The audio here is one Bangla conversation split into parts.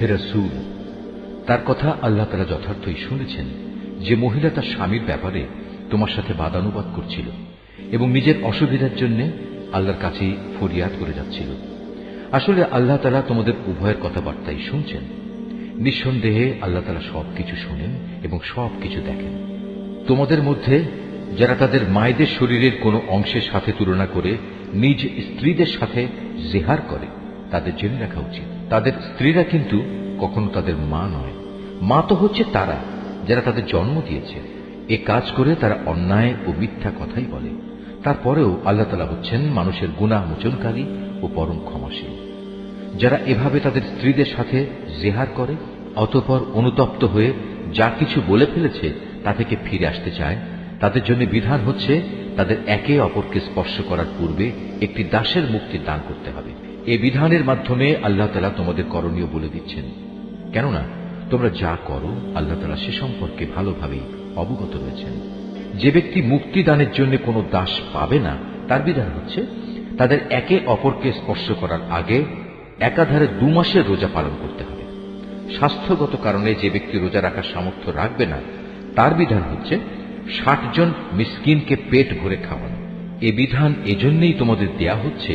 হে রাসূল, তার কথা আল্লাহ তাআলা যথার্থই শুনেছেন যে মহিলা তার স্বামীর ব্যাপারে তোমার সাথে বাদানুবাদ করছিল এবং নিজের অসুবিধার জন্য আল্লাহর কাছে ফরিয়াদ করে যাচ্ছিল। আসলে আল্লাহ তাআলা তোমাদের উভয়ের কথাবার্তাই শুনছেন। নিঃসন্দেহে আল্লাহ তাআলা সবকিছু শুনেন এবং সবকিছু দেখেন। তোমাদের মধ্যে যারা তাদের মায়েদের শরীরের কোনো অংশের সাথে তুলনা করে নিজ স্ত্রীদের সাথে জেহার করে, তাদের জেনে রাখা উচিত তাদের স্ত্রীরা কিন্তু কখনো তাদের মা নয়। মা তো হচ্ছে তারা যারা তাদের জন্ম দিয়েছে। এ কাজ করে তারা অন্যায় ও মিথ্যা কথাই বলে। তারপরেও আল্লাহ তাআলা হচ্ছেন মানুষের গুনাহ মোচনকারী ও পরম ক্ষমাশীল। যারা এভাবে তাদের স্ত্রীদের সাথে জেহার করে অতঃপর অনুতপ্ত হয়ে যা কিছু বলে ফেলেছে তা থেকে ফিরে আসতে চায়, তাদের জন্য বিধান হচ্ছে তাদের একে অপরকে স্পর্শ করার পূর্বে একটি দাসের মুক্তির দান করতে হবে। এ বিধানের মাধ্যমে আল্লাহ তাআলা তোমাদের করণীয় বলে দিচ্ছেন, কেননা তোমরা যা করো আল্লাহ তাআলা সে সম্পর্কে ভালোভাবেই অবগত রয়েছেন। যে ব্যক্তি মুক্তি দানের জন্য কোনো দাস পাবে না, তার বিধান হচ্ছে তাদের একে অপরকে স্পর্শ করার আগে একাধারে 2 মাসের রোজা পালন করতে হবে। স্বাস্থ্যগত কারণে যে ব্যক্তি রোজা রাখার সামর্থ্য রাখবে না, তার বিধান হচ্ছে 60 জন মিসকিনকে পেট ভরে খাওয়ানো। এ বিধান এজন্যই তোমাদের দেয়া হচ্ছে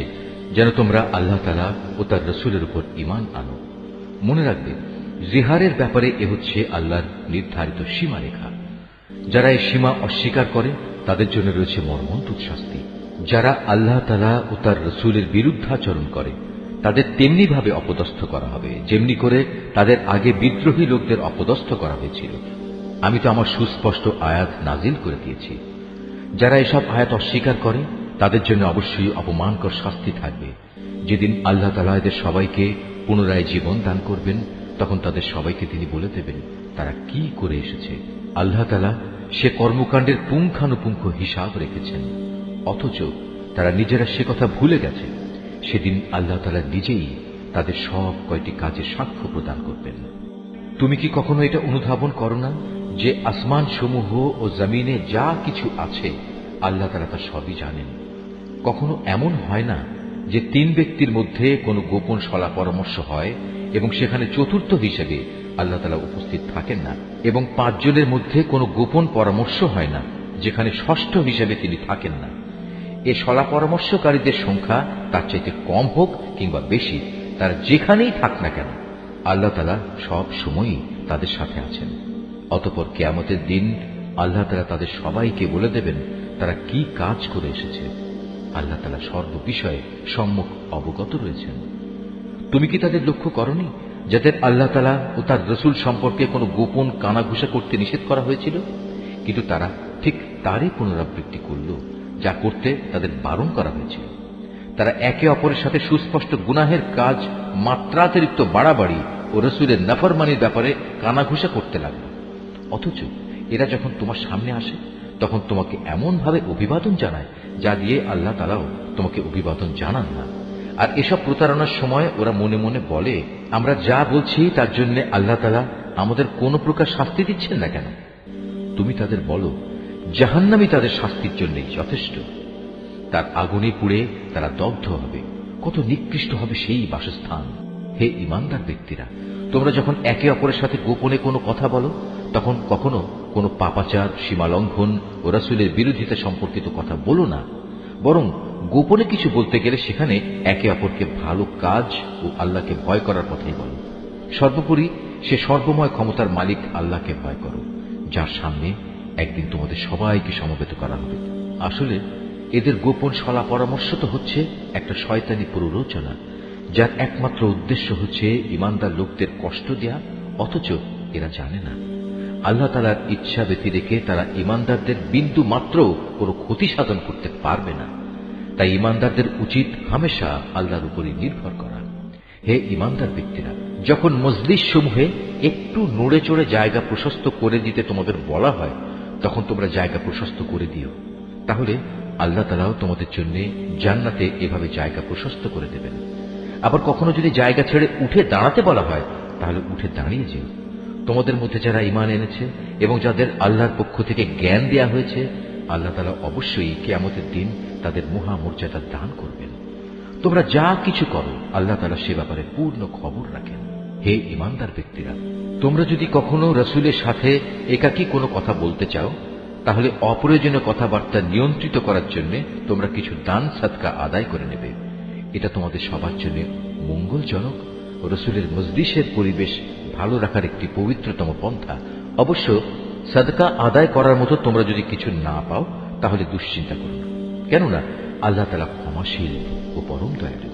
যেন তোমরা আল্লাহ তাআলা ও তার রাসূলের উপর ঈমান আনো। মনে রাখবে, জিহারের ব্যাপারে এ হচ্ছে আল্লাহর নির্ধারিত সীমারেখা। যারা এই সীমা অস্বীকার করে তাদের জন্য রয়েছে মর্মন্তুদ শাস্তি। যারা আল্লাহ তাআলা ও তার রাসূলের বিরুদ্ধাচরণ করে তাদের তেমনি ভাবে অপদস্থ করা হবে যেমনি করে তাদের আগে বিদ্রোহী লোকদের অপদস্থ করা হয়েছিল। আমি তো আমার সুস্পষ্ট আয়াত নাজিল করে দিয়েছি। যারা এসব আয়াত অস্বীকার করে তাদের জন্য অবশ্যই অপমানকর শাস্তি থাকবে। যেদিন আল্লাহ তাআলা এদের সবাইকে পুনরায় জীবন দান করবেন, তখন তাদের সবাইকে তিনি বলে দেবেন তারা কি করে এসেছে। আল্লাহ তাআলা সে কর্মকাণ্ডের পুঙ্খানুপুঙ্খ হিসাব রেখেছেন, অথচ তারা নিজেরা সে কথা ভুলে গেছে। সেদিন আল্লাহ তাআলা নিজেই তাদের সব কয়টি কাজের সাক্ষ্য প্রদান করবেন। তুমি কি কখনো এটা অনুধাবন করো না যে আসমান সমূহ ও জমিনে যা কিছু আছে আল্লাহ তাআলা তা সবই জানেন? কখনো এমন হয় না যে 3 ব্যক্তির মধ্যে কোনো গোপন সলা পরামর্শ হয় এবং সেখানে চতুর্থ হিসেবে আল্লাহ তাআলা উপস্থিত থাকেন না, এবং 5 জনের মধ্যে কোনো গোপন পরামর্শ হয় না যেখানে ষষ্ঠ হিসেবে তিনি থাকেন না। এ সলা পরামর্শকারীদের সংখ্যা তার চাইতে কম হোক কিংবা বেশি, তারা যেখানেই থাক না কেন আল্লাহ তাআলা সব সময়ই তাদের সাথে আছেন। অতঃপর কিয়ামতের দিন আল্লাহ তাআলা তাদের সবাইকে বলে দেবেন তারা কি কাজ করে এসেছে। আল্লাহ তাআলা সর্ববিষয়ে সম্মুখ অবগত রয়েছেন। তুমি কি তাদের লক্ষ্য করনি যাদের আল্লাহ তাআলা ও তার রাসূল সম্পর্কে কোনো গোপন কানাঘুষা করতে নিষেধ করা হয়েছিল, কিন্তু তারা ঠিক তারই পুনরাবৃত্তি করল যা করতে তাদের বারণ করা হয়েছিল। তারা একে অপরের সাথে সুস্পষ্ট গুনাহের কাজ মাত্রাতিরিক্ত বাড়াবাড়ি ও রাসূলের নাফরমানির ব্যাপারে কানাঘুষা করতে লাগল। অথচ এরা যখন তোমার সামনে আসে তখন তোমাকে এমন ভাবে অভিবাদন জানায় যা দিয়ে আল্লাহ তাআলাও তোমাকে অভিবাদন জানান না। আর এসব প্রতারণার সময় ওরা মনে মনে বলে, আমরা যা বলছি তার জন্য আল্লাহ তাআলা আমাদের কোনো প্রকার শাস্তি দিচ্ছেন না কেন? তুমি তাদের বলো, জাহান্নামই তাদের শাস্তির জন্যই যথেষ্ট। তার আগুনে পুড়ে তারা দগ্ধ হবে। কত নিকৃষ্ট হবে সেই বাসস্থান। হে ঈমানদার ব্যক্তিরা, তোমরা যখন একে অপরের সাথে গোপনে কোনো কথা বলো তখন কখনো কোনো পাপাচার, সীমালঙ্ঘন ও রাসূলের বিরোধিতা সম্পর্কিত কথা বলো না, বরং গোপনে কিছু বলতে গেলে সেখানে একে অপরকে ভালো কাজ ও আল্লাহকে ভয় করার কথাই বলো। সর্বোপরি সে সর্বময় ক্ষমতার মালিক আল্লাহকে ভয় করো, যার সামনে একদিন তোমাদের সবাইকে সমবেত করা হবে। আসলে এদের গোপন সলা পরামর্শ তো হচ্ছে একটা শয়তানি প্ররোচনা, যার একমাত্র উদ্দেশ্য হচ্ছে ঈমানদার লোকদের কষ্ট দেয়া। অথচ এরা জানে না আল্লাহ তাআলার ইচ্ছা ব্যতি রেখে তারা ঈমানদারদের বিন্দু মাত্র কোনো ক্ষতি সাধন করতে পারবে না। তাই ঈমানদারদের উচিত হামেশা আল্লাহর উপরই নির্ভর করা। হে ঈমানদার ব্যক্তিরা, যখন মজলিস সমূহে একটু নড়ে চড়ে জায়গা প্রশস্ত করে দিতে তোমাদের বলা হয় তখন তোমরা জায়গা প্রশস্ত করে দিও। তাহলে আল্লাহ তাআলাও তোমাদের জন্য জান্নাতে এভাবে জায়গা প্রশস্ত করে দেবেন। আবার কখনো যদি জায়গা ছেড়ে উঠে দাঁড়াতে বলা হয় তাহলে উঠে দাঁড়িয়ে যেও। তোমাদের মধ্যে যারা ঈমান এনেছে এবং যাদের আল্লাহর পক্ষ থেকে জ্ঞান দেয়া হয়েছে, আল্লাহ তাআলা অবশ্যই কিয়ামতের দিন তাদের মহামর্যাদা দান করবেন। তোমরা যা কিছু করো আল্লাহ তাআলা সে ব্যাপারে পূর্ণ খবর রাখেন। হে ঈমানদার ব্যক্তিরা, তোমরা যদি কখনো রাসূলের সাথে একাকী কোনো কথা বলতে চাও, তাহলে অপ্রয়োজনীয় কথাবার্তা নিয়ন্ত্রিত করার জন্য তোমরা কিছু দান সাদকা আদায় করে নেবে। এটা তোমাদের সবার জন্য মঙ্গলজনক। রাসূলের মজলিসের পরিবেশ ভালো রাখার একটি পবিত্রতম পন্থা। অবশ্য সাদকা আদায় করার মতো তোমরা যদি কিছু না পাও, তাহলে দুশ্চিন্তা করো না, কেননা আল্লাহ তাআলা ক্ষমাশীল ও পরম দয়ালু।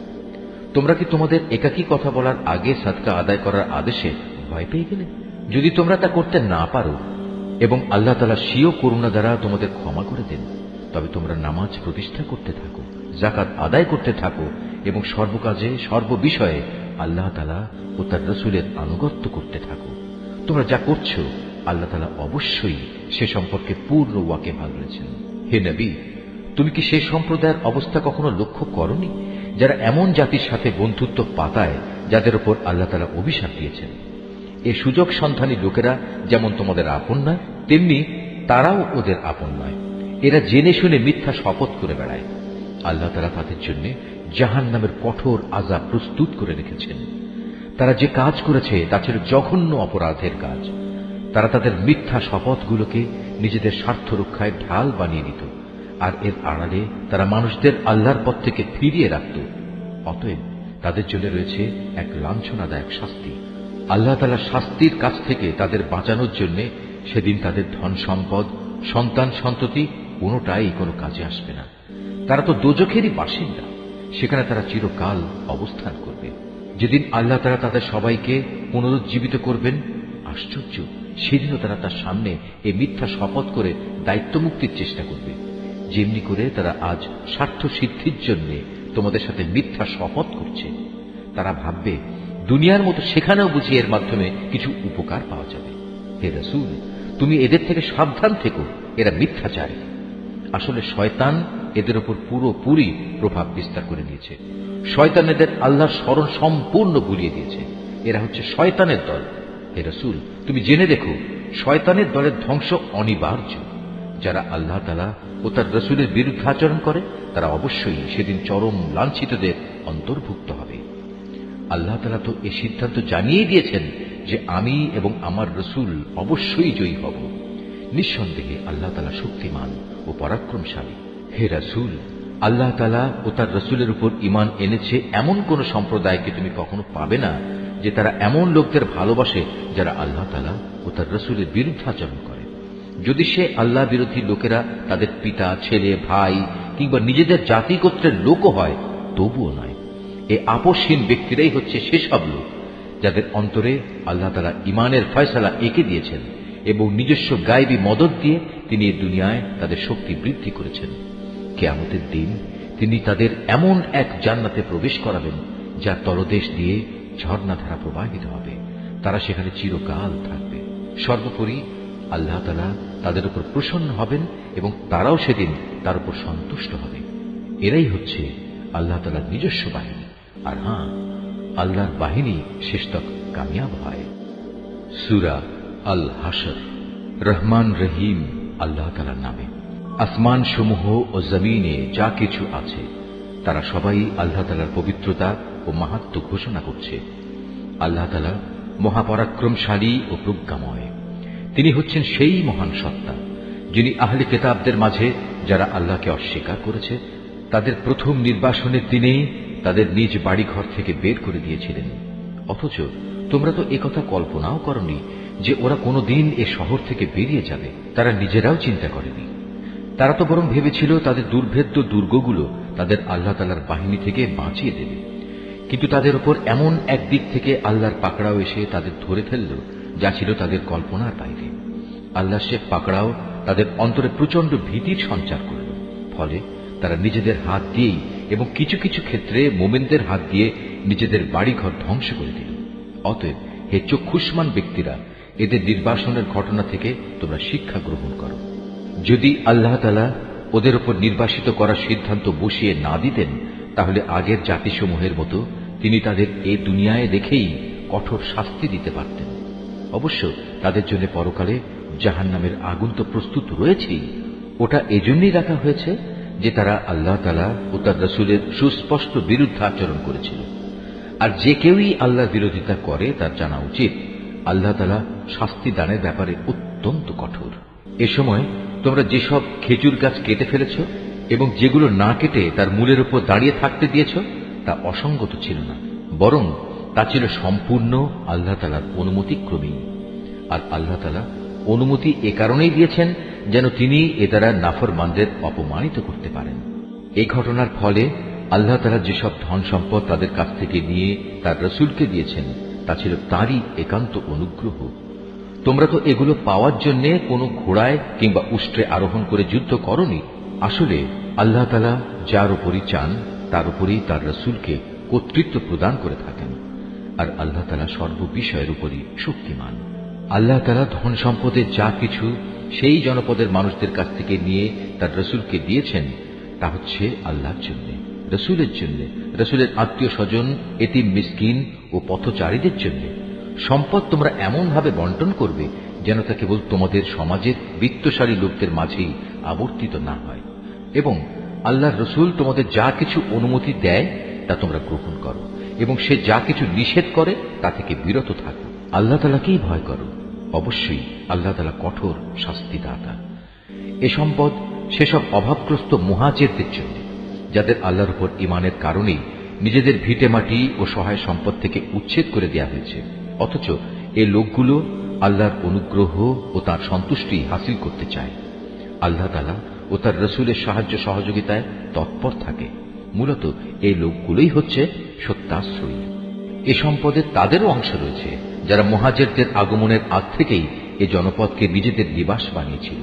তোমরা কি তোমাদের একাকী কথা বলার আগে সাদকা আদায় করার আদেশে ভয় পেয়ে গেলে? যদি তোমরা তা করতে না পারো এবং আল্লাহ তাআলা স্বীয় করুণা দ্বারা তোমাদের ক্ষমা করে দেন, তবে তোমরা নামাজ প্রতিষ্ঠা করতে থাকো, যাকাত আদায় করতে থাকো এবং সর্বকাজে সর্ববিষয়ে আল্লাহ তাআলা ও তার রাসূলের আনুগত্য করতে থাকো। তোমরা যা করছো আল্লাহ তাআলা অবশ্যই সে সম্পর্কে পূর্ণ ওয়াকিবহাল রয়েছেন। হে নবী, তুমি কি সেই সম্প্রদায়ের অবস্থা কখনো লক্ষ্য করনি যারা এমন জাতির সাথে বন্ধুত্ব পাতায় যাদের উপর আল্লাহ তাআলা অভিশাপ দিয়েছেন? এই সুযোগ সন্ধানী লোকেরা যেমন তোমাদের আপন নয়, তেমনি তারাও ওদের আপন নয়। এরা জেনে শুনে মিথ্যা শপথ করে বেড়ায়। আল্লাহ তাআলা তাদের জন্য জাহান্নামের কঠোর আযাব প্রস্তুত করে রেখেছেন। তারা যে কাজ করেছে তা ছিল জঘন্য অপরাধের কাজ। তারা তাদের মিথ্যা শপথগুলোকে নিজেদের স্বার্থ রক্ষায় ঢাল বানিয়ে নিত, আর এর আড়ালে তারা মানুষদের আল্লাহর পথ থেকে ফিরিয়ে রাখত। অতএব তাদের জন্য রয়েছে এক লাঞ্ছনাদায়ক শাস্তি। আল্লাহ তাআলার শাস্তির কাছ থেকে তাদের বাঁচানোর জন্য সেদিন তাদের ধন সম্পদ, সন্তান সন্ততি কোনোটাই কোনো কাজে আসবে না। তারা তো দোজখেরই বাসিন্দা, সেখানে তারা চিরকাল অবস্থান করবে। যেদিন আল্লাহ তাআলা তাদের সবাইকে পুনরুজ্জীবিত করবেন, আশ্চর্য, সেদিনও তারা তার সামনে এই মিথ্যা শপথ করে দায়িত্ব মুক্তির চেষ্টা করবে, যেমনি করে তারা আজ স্বার্থ সিদ্ধির জন্য তোমাদের সাথে মিথ্যা শপথ করছে। তারা ভাববে দুনিয়ার মতো সেখানেও বুঝি এর মাধ্যমে কিছু উপকার পাওয়া যাবে। হে রাসূল, তুমি এদের থেকে সাবধান থেকো, এরা মিথ্যাচারী। আসলে শয়তান এদের উপর পুরোপুরি প্রভাব বিস্তার করে নিয়েছে। শয়তান এদের আল্লাহর স্মরণ সম্পূর্ণ ভুলিয়ে দিয়েছে। এরা হচ্ছে শয়তানের দল। হে রাসূল, তুমি জেনে দেখো, শয়তানের দলের ধ্বংস অনিবার্য। যারা আল্লাহ তাআলা ও তার রাসূলের বিরুদ্ধাচরণ করে তারা অবশ্যই সেদিন চরম লাঞ্ছিতদের অন্তর্ভুক্ত হবে। আল্লাহ তাআলা তো এই সিদ্ধান্ত জানিয়ে দিয়েছেন যে আমি এবং আমার রাসূল অবশ্যই জয়ী হব। নিঃসন্দেহে আল্লাহ তাআলা শক্তিমান ও পরাক্রমশালী। হে রাসূল, আল্লাহ তাআলা ও তার রাসূলের উপর ঈমান এনেছে এমন কোন সম্প্রদায়কে তুমি কখনো পাবে না যে তারা এমন লোকদের ভালোবাসে যারা আল্লাহ তাআলা ও তার রাসূলের বিরুদ্ধাচরণ করে। যদি সে আল্লাহ বিরোধী লোকেরা তাদের পিতা, ছেলে, ভাই কিংবা নিজেদের জাতি গোত্রের লোকও হয়, তবুও নয়। এই আপোষহীন ব্যক্তিরাই হচ্ছে সেসব লোক যাদের অন্তরে আল্লাহ তাআলা ঈমানের ফয়সালা এঁকে দিয়েছেন এবং নিজস্ব গায়বী মদদ দিয়ে তিনি এই দুনিয়ায় তাদের শক্তি বৃদ্ধি করেছেন। কিয়ামতের দিন তিনি তাদের এমন এক জান্নাতে প্রবেশ করাবেন যার তলদেশ দিয়ে ঝর্ণাধারা প্রবাহিত হবে। তারা সেখানে চিরকাল থাকবে। সর্বোপরি আল্লাহ তাআলা তাদের উপর প্রসন্ন হবেন এবং তারাও সেদিন তার উপর সন্তুষ্ট হবে। এরাই হচ্ছে আল্লাহ তাআলার নিজস্ব বাহিনী। আর হ্যাঁ, আল্লাহর বাহিনী শেষতক কামিয়াব হয়। সূরা আল হাশর। রহমান রহিম আল্লাহ তাআলার নামে। আসমান সমূহ ও জমিনে যা কিছু আছে তারা সবাই আল্লাহ তাআলার পবিত্রতা ও মাহাত্ম্য ঘোষণা করছে। আল্লাহ তাআলা মহাপরাক্রমশালী ও প্রজ্ঞাময়। তিনি হচ্ছেন সেই মহান সত্তা যিনি আহলে কিতাবদের মাঝে যারা আল্লাহকে অস্বীকার করেছে তাদের প্রথম নির্বাসনের দিনেই তাদের নিজ বাড়িঘর থেকে বের করে দিয়েছিলেন। অথচ তোমরা তো একথা কল্পনাও করনি যে ওরা কোনোদিন এ শহর থেকে বেরিয়ে যাবে। তারা নিজেরাও চিন্তা করেনি। তারা তো বরং ভেবেছিল তাদের দুর্ভেদ্য দুর্গগুলো তাদের আল্লাহ তাআলার বাহিনী থেকে বাঁচিয়ে দেবে। কিন্তু তাদের উপর এমন এক দিক থেকে আল্লাহর পাকড়াও এসে তাদের ধরে ফেলল যা ছিল তাদের কল্পনার বাইরে। আল্লাহ সে পাকড়াও তাদের অন্তরে প্রচন্ড ভীতির সঞ্চার করল। ফলে তারা নিজেদের হাত দিয়েই এবং কিছু কিছু ক্ষেত্রে মোমেনদের হাত দিয়ে নিজেদের বাড়িঘর ধ্বংস করে দিল। অতএব হে চক্ষুষ্মান ব্যক্তিরা, এদের নির্বাসনের ঘটনা থেকে তোমরা শিক্ষা গ্রহণ করো। যদি আল্লাহ তাআলা ওদের উপর নির্বাসিত করার সিদ্ধান্ত বসিয়ে না দিতেন, তাহলে আগের জাতিসমূহের মতো তিনি তাদের এই দুনিয়ায় রেখেই কঠোর শাস্তি দিতে পারতেন। অবশ্য তাদের জন্য পরকালে জাহান্নামের আগুন তো প্রস্তুত রয়েছেই। ওটা এজন্যই রাখা হয়েছে যে তারা আল্লাহ তাআলা ও তার রাসূলের সুস্পষ্ট বিরুদ্ধাচরণ করেছিল। আর যে কেউই আল্লাহর বিরোধিতা করে তার জানা উচিত আল্লাহ তাআলা শাস্তি দানের ব্যাপারে অত্যন্ত কঠোর। এ সময় তোমরা যেসব খেজুর গাছ কেটে ফেলেছ এবং যেগুলো না কেটে তার মূলের উপর দাঁড়িয়ে থাকতে দিয়েছ তা অসঙ্গত ছিল না, বরং তা ছিল সম্পূর্ণ আল্লাহ তাআলার অনুমতিক্রমেই। আর আল্লাহ তাআলা অনুমতি এ কারণেই দিয়েছেন যেন তিনি এ দ্বারা নাফরমানদের অপমানিত করতে পারেন। এই ঘটনার ফলে আল্লাহ তাআলা যেসব ধন সম্পদ তাদের কাছ থেকে নিয়ে তার রাসূলকে দিয়েছেন তা ছিল তারই একান্ত অনুগ্রহ। তোমরা তো এগুলো পাওয়ার জন্য কোনো ঘোড়ায় কিংবা উষ্ট্রে আরোহণ করে যুদ্ধ করনি। আসলে আল্লাহ তাআলা যার উপরই চান তার উপরেই তার রাসূলকে কর্তৃত্ব প্রদান করে থাকেন। আর আল্লাহ তাআলা সর্ববিষয়ের উপরই শক্তিমান। আল্লাহ তাআলা ধন সম্পদের যা কিছু সেই জনপদের মানুষদের কাছ থেকে নিয়ে তার রাসূলকে দিয়েছেন তা হচ্ছে আল্লাহর জন্য, রাসূলের জন্য, রাসূলের আত্মীয় স্বজন, এতিম মিসকিন ও পথচারীদের জন্য। সম্পদ তোমরা এমন ভাবে বন্টন করবে যেন তা কেবল তোমাদের সমাজের বিত্তশালী লোকদের মাঝেই আবর্তিত না হয়, এবং আল্লাহর রাসূল তোমাদের যা কিছু অনুমতি দেয় তা তোমরা গ্রহণ করো, এবং সে যা কিছু নিষেধ করে তা থেকে বিরত থাকো। আল্লাহ তাআলাকেই ভয় করো, অবশ্যই আল্লাহ তাআলা কঠোর শাস্তিদাতা। এ সম্পদ সেসব অভাবগ্রস্ত মুহাজিরদের জন্য যাদের আল্লাহর উপর ঈমানের কারণেই নিজেদের ভিটেমাটি ও সহায় সম্পদ থেকে উচ্ছেদ করে দেওয়া হয়েছে, অথচ এই লোকগুলো আল্লাহর অনুগ্রহ ও তার সন্তুষ্টি হাসিল করতে চায়। আল্লাহ তাআলা ও তার রাসূলের সাহায্য সহযোগিতায় তৎপর থাকে। মূলত এই লোকগুলোই হচ্ছে সত্যাশ্রয়ী। এ সম্পদে তাদেরও অংশ রয়েছে যারা মুহাজিরদের আগমনের আগ থেকেই এ জনপদকে নিজেদের নিবাস বানিয়েছিল,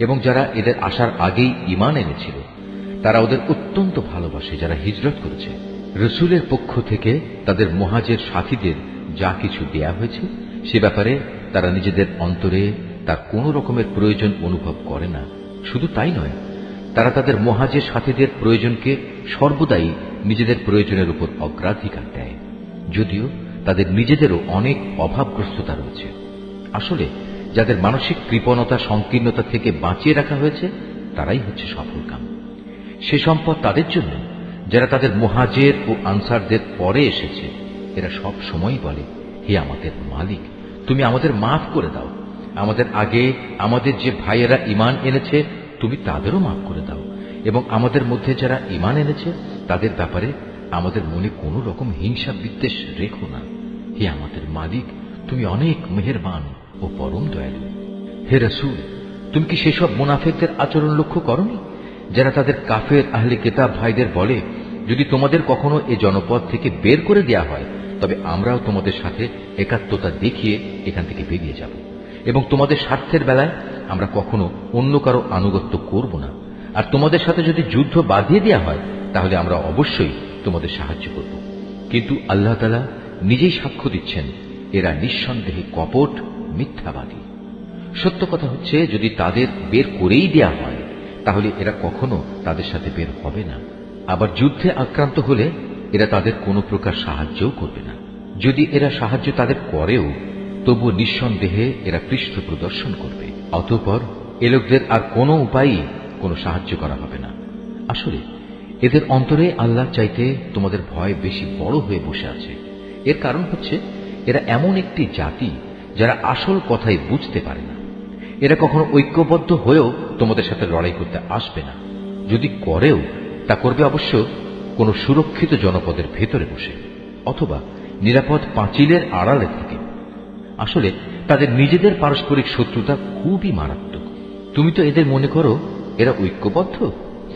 এবং যারা এদের আসার আগেই ঈমান এনেছিল। তারা ওদের অত্যন্ত ভালোবাসে যারা হিজরত করেছে। রাসূলের পক্ষ থেকে তাদের মুহাজির সাথীদের যা কিছু দেয়া হয়েছে সে ব্যাপারে তারা নিজেদের অন্তরে তার কোন রকমের প্রয়োজন অনুভব করে না। শুধু তাই নয়, তারা তাদের মুহাজির সাথীদের প্রয়োজনকে সর্বদাই নিজেদের প্রয়োজনের উপর অগ্রাধিকার দেয়, যদিও তাদের নিজেদেরও অনেক অভাবগ্রস্ততা রয়েছে। আসলে যাদের মানসিক কৃপণতা সংকীর্ণতা থেকে বাঁচিয়ে রাখা হয়েছে তারাই হচ্ছে সফলকাম। সে সম্পদ তাদের জন্য যারা তাদের মুহাজির ও আনসারদের পরে এসেছে। এরা সব সময় বলে, হে আমাদের মালিক, তুমি আমাদের মাফ করে দাও। আমাদের আগে আমাদের যে ভাইয়েরা ঈমান এনেছে তুমি তাদেরও মাফ করে দাও, এবং আমাদের মধ্যে যারা ঈমান এনেছে তাদের ব্যাপারে আমাদের মনে কোনো রকম হিংসা বিদ্বেষ রেখো না। হে আমাদের মালিক, তুমি অনেক মেহেরবান ও পরম দয়ালু। হে রাসূল, তুমি কি সেসব মুনাফিকদের আচরণ লক্ষ্য করনি যারা তাদের কাফের আহলে কিতাব ভাইদের বলে, যদি তোমাদের কখনো এ জনপদ থেকে বের করে দেয়া হয় তবে আমরাও তোমাদের সাথে একাত্মতা দেখিয়ে এখান থেকে বেরিয়ে যাব, এবং তোমাদের স্বার্থের বেলায় আমরা কখনো অন্য কারো আনুগত্য করব না। আর তোমাদের সাথে যদি যুদ্ধ বাঁধিয়ে দেয়া হয় তাহলে আমরা অবশ্যই তোমাদের সাহায্য করব। কিন্তু আল্লাহ তাআলা নিজেই সাক্ষ্য দিচ্ছেন, এরা নিঃসন্দেহে কপট মিথ্যাবাদী। সত্য কথা হচ্ছে, যদি তাদের বের করেই দেয়া হয় তাহলে এরা কখনো তাদের সাথে বের হবে না। আবার যুদ্ধে আক্রান্ত হলে এরা তাদের কোনো প্রকার সাহায্যও করবে না। যদি এরা সাহায্য তাদের করেও তবু নিঃসন্দেহে এরা পৃষ্ঠ প্রদর্শন করবে। অতঃপর এ লোকদের আর কোনো উপায়ই কোনো সাহায্য করা হবে না। আসলে এদের অন্তরে আল্লাহ চাইতে তোমাদের ভয় বেশি বড় হয়ে বসে আছে। এর কারণ হচ্ছে এরা এমন একটি জাতি যারা আসল কথাই বুঝতে পারে না। এরা কখনো ঐক্যবদ্ধ হয়েও তোমাদের সাথে লড়াই করতে আসবে না। যদি করেও তা করবে অবশ্য কোনো সুরক্ষিত জনপদের ভেতরে বসে, অথবা নিরাপদ পাঁচিলের আড়ালে থেকে। আসলে তাদের নিজেদের পারস্পরিক শত্রুতা খুবই মারাত্মক। তুমি তো এদের মনে করো এরা ঐক্যবদ্ধ,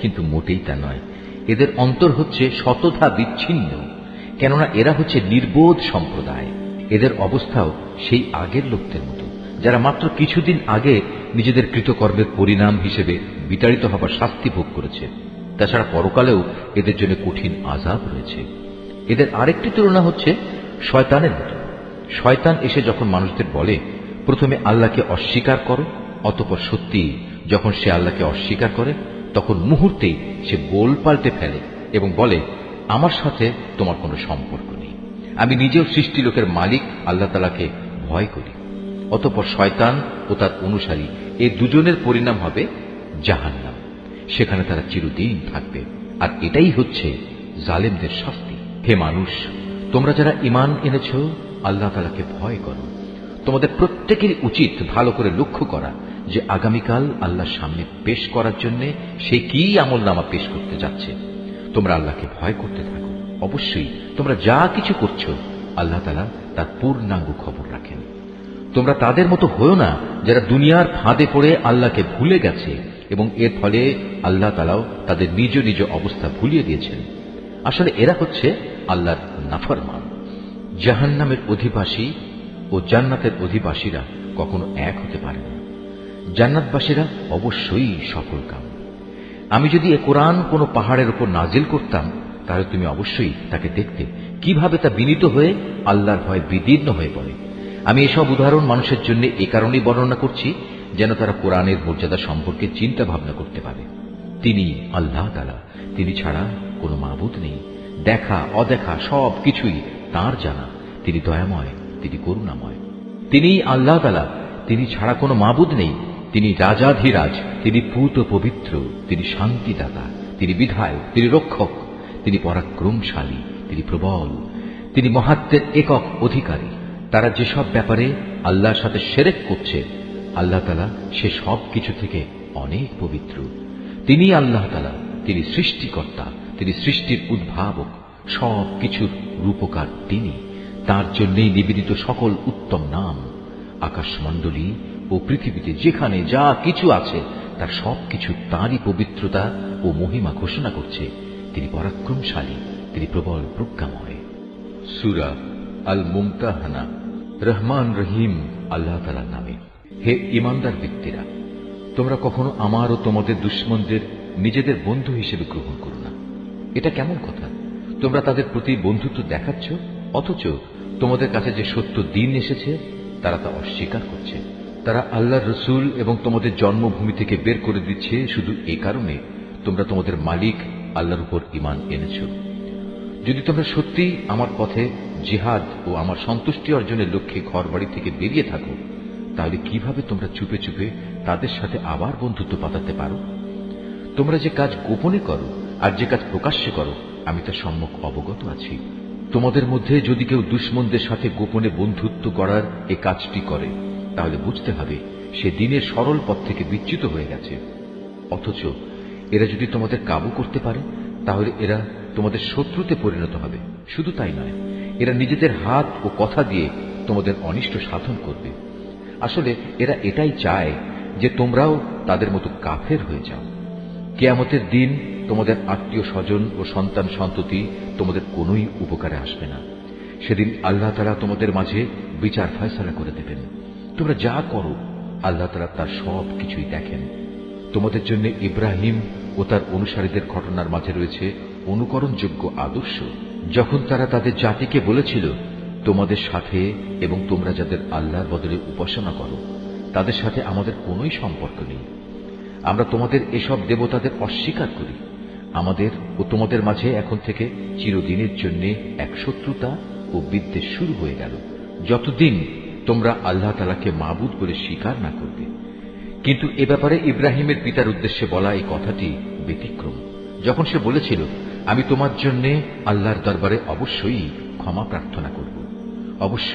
কিন্তু মোটেই তা নয়। এদের অন্তর হচ্ছে শতধা বিচ্ছিন্ন, কেননা এরা হচ্ছে নির্বোধ সম্প্রদায়। এদের অবস্থাও সেই আগের লোকদের মতো যারা মাত্র কিছুদিন আগে নিজেদের কৃতকর্মের পরিণাম হিসেবে বিতাড়িত হবার শাস্তি ভোগ করেছে। তাছাড়া পরকালেও এদের জন্য কঠিন আযাব রয়েছে। এদের আরেকটি তুলনা হচ্ছে শয়তানের মতো। শয়তান এসে যখন মানুষদের বলে, প্রথমে আল্লাহকে অস্বীকার করো, অতঃপর সত্যি যখন সে আল্লাহকে অস্বীকার করে তখন মুহূর্তেই সে বোল পাল্টে ফেলে এবং বলে, আমার সাথে তোমার কোনো সম্পর্ক নেই, আমি নিজেও সৃষ্টি লোকের মালিক আল্লাহ তাআলাকে ভয় করি। অতঃপর শয়তান ও তার অনুসারী এই দুজনের পরিণাম হবে জাহান্নাম। সেখানে তারা চিরদিন থাকবে, আর এটাই হচ্ছে জালেমদের শাস্তি। হে মানুষ, তোমরা যারা ঈমান এনেছ, আল্লাহ তাআলাকে ভয় করো। তোমাদের প্রত্যেকেরই উচিত ভালো করে লক্ষ্য করা যে আগামীকাল আল্লাহর সামনে পেশ করার জন্য সে কি আমলনামা পেশ করতে যাচ্ছে। তোমরা আল্লাহকে ভয় করতে থাকো। অবশ্যই তোমরা যা কিছু করছো আল্লাহ তাআলা তার পূর্ণাঙ্গ খবর রাখেন। তোমরা তাদের মতো হয়ো না যারা দুনিয়ার ফাঁদে পড়ে আল্লাহকে ভুলে গেছে এবং এর ফলে আল্লাহ তাআলাও তাদের নিজ নিজ অবস্থা ভুলিয়ে দিয়েছেন। আসলে এরা হচ্ছে আল্লাহর নাফরমান। জাহান্নামের অধিবাসী ও জান্নাতের অধিবাসীরা কখনো এক হতে পারে না। জান্নাতবাসীরা অবশ্যই সফল কাম। আমি যদি এ কোরআন কোনো পাহাড়ের উপর নাজিল করতাম, তাহলে তুমি অবশ্যই তাকে দেখতে কিভাবে তা বিনীত হয়ে আল্লাহর ভয়ে বিদীর্ণ হয়ে পড়ে। আমি এসব উদাহরণ মানুষের জন্য এ কারণেই বর্ণনা করছি যেন তারা কোরআনের মর্যাদা সম্পর্কে চিন্তা ভাবনা করতে পারে। তিনি আল্লাহ তাআলা, তিনি ছাড়া কোনো মাবুদ নেই। দেখা অদেখা সব কিছুই তাঁর জানা। তিনি দয়াময়, তিনি করুণাময়। তিনি আল্লাহ তাআলা, তিনি ছাড়া কোনো মাবুদ নেই। তিনি রাজাধিরাজ, তিনি পূত পবিত্র, তিনি শান্তিদাতা, তিনি বিধায়ক, তিনি রক্ষক, তিনি পরাক্রমশালী, তিনি প্রবল, তিনি মহাত্মের একক অধিকারী। তারা যেসব ব্যাপারে আল্লাহর সাথে শিরক করছে, আল্লাহ তাআলা সে সব কিছু থেকে অনেক পবিত্র। তিনি আল্লাহ তাআলা, তিনি সৃষ্টিকর্তা, তিনি সৃষ্টির উদ্ভাবক, সব কিছুর রূপকার তিনি। তার জন্যই নিবেদিত সকল উত্তম নাম। আকাশমণ্ডলী ও পৃথিবীতে যেখানে যা কিছু আছে তার সবকিছু তাঁরই পবিত্রতা ও মহিমা ঘোষণা করছে। তিনি পরাক্রমশালী, তিনি প্রবল প্রজ্ঞাময়। সূরা আল মুমতাহানা। রহমান রহিম আল্লাহ তাআলার নামে। হে ঈমানদার ব্যক্তিরা, তোমরা কখনো আমার ও তোমাদের দুশমনদের নিজেদের বন্ধু হিসেবে গ্রহণ করো না। এটা কেমন কথা? তোমরা তাদের প্রতি বন্ধুত্ব দেখাচ্ছ, অথচ তোমাদের কাছে যে সত্য দিন এসেছে তারা তা অস্বীকার করছে। তারা আল্লাহর রসুল এবং তোমাদের জন্মভূমি থেকে বের করে দিচ্ছে শুধু এই কারণে তোমরা তোমাদের মালিক আল্লাহর উপর ঈমান এনেছ। যদি তোমরা সত্যি আমার পথে জিহাদ ও আমার সন্তুষ্টি অর্জনের লক্ষ্যে ঘরবাড়ি থেকে বেরিয়ে থাকো, তাহলে কিভাবে তোমরা চুপে চুপে তাদের সাথে আবার বন্ধুত্ব পাতাতে পারো? তোমরা যে কাজ গোপনে করো আর যে কাজ প্রকাশ্যে করো, আমি তার সম্মুখ অবগত আছি। তোমাদের মধ্যে যদি কেউ দুশমনদের সাথে গোপনে বন্ধুত্ব করার এই কাজটি করে, তাহলে বুঝতে হবে সে দিনের সরল পথ থেকে বিচ্যুত হয়ে গেছে। অথচ এরা যদি তোমাদের কাবু করতে পারে, তাহলে এরা তোমাদের শত্রুতে পরিণত হবে। শুধু তাই নয়, এরা নিজেদের হাত ও কথা দিয়ে তোমাদের অনিষ্ট সাধন করবে। আসলে এরা এটাই চায় যে তোমরাও তাদের মতো কাফের হয়ে যাও। কিয়ামতের দিন তোমাদের আত্মীয় স্বজন ও সন্তান সন্ততি তোমাদের কোনোই উপকারে আসবে না। সেদিন আল্লাহ তাআলা তোমাদের মাঝে বিচার ফয়সালা করে দেবেন। তোমরা যা করো আল্লাহ তাআলা তার সব কিছুই দেখেন। তোমাদের জন্য ইব্রাহিম ও তার অনুসারীদের ঘটনার মাঝে রয়েছে অনুকরণযোগ্য আদর্শ। যখন তারা তাদের জাতিকে বলেছিল, তোমাদের সাথে এবং তোমরা যাদের আল্লাহর বদলে উপাসনা করো তাদের সাথে আমাদের কোনোই সম্পর্ক নেই। আমরা তোমাদের এসব দেবতাদের অস্বীকার করি। আমাদের ও তোমাদের মাঝে এখন থেকে চিরদিনের জন্য এক শত্রুতা ও বিদ্বেষ শুরু হয়ে গেল, যতদিন তোমরা আল্লাহ তাআলাকে মাবুদ বলে স্বীকার না করবে। কিন্তু এ ব্যাপারে ইব্রাহিমের পিতার উদ্দেশ্যে বলা এই কথাটি ব্যতিক্রম। যখন সে বলেছিল, আমি তোমার জন্য আল্লাহর দরবারে অবশ্যই ক্ষমা প্রার্থনা করব। অবশ্য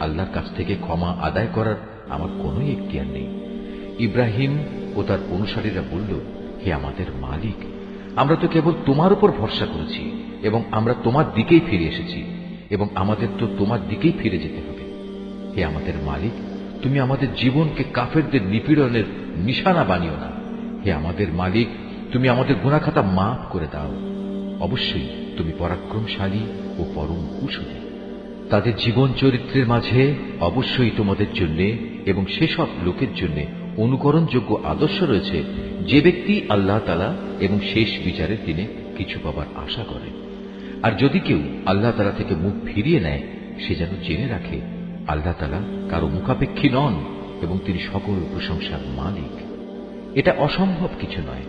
আল্লাহর কাছ থেকে ক্ষমা আদায় করার আমার কোনোই এখতিয়ার নেই। ইব্রাহিম ও তার অনুসারীরা বলল, হে আমাদের মালিক, আমরা তো কেবল তোমার উপর ভরসা করেছি এবং আমরা তোমার দিকেই ফিরে এসেছি এবং আমাদের তো তোমার দিকেই ফিরে যেতে হবে। হে আমাদের মালিক, তুমি আমাদের জীবনকে কাফেরদের নিপীড়নের নিশানা বানিও না। হে আমাদের মালিক, তুমি আমাদের গুনাহ খাতা মাফ করে দাও। অবশ্যই তুমি পরাক্রমশালী ও পরম কুশলী। তাদের জীবন চরিত্রের মাঝে অবশ্যই তোমাদের জন্য এবং সেসব লোকের জন্য অনুকরণযোগ্য আদর্শ রয়েছে যে ব্যক্তি আল্লাহ তাআলা এবং শেষ বিচারের দিনে কিছু পাবার আশা করে। আর যদি কেউ আল্লাহ তাআলা থেকে মুখ ফিরিয়ে নেয়, সে যেন জেনে রাখে আল্লাহ তাআলা কারো মুখাপেক্ষী নন এবং তিনি সকল প্রশংসার মালিক। এটা অসম্ভব কিছু নয়।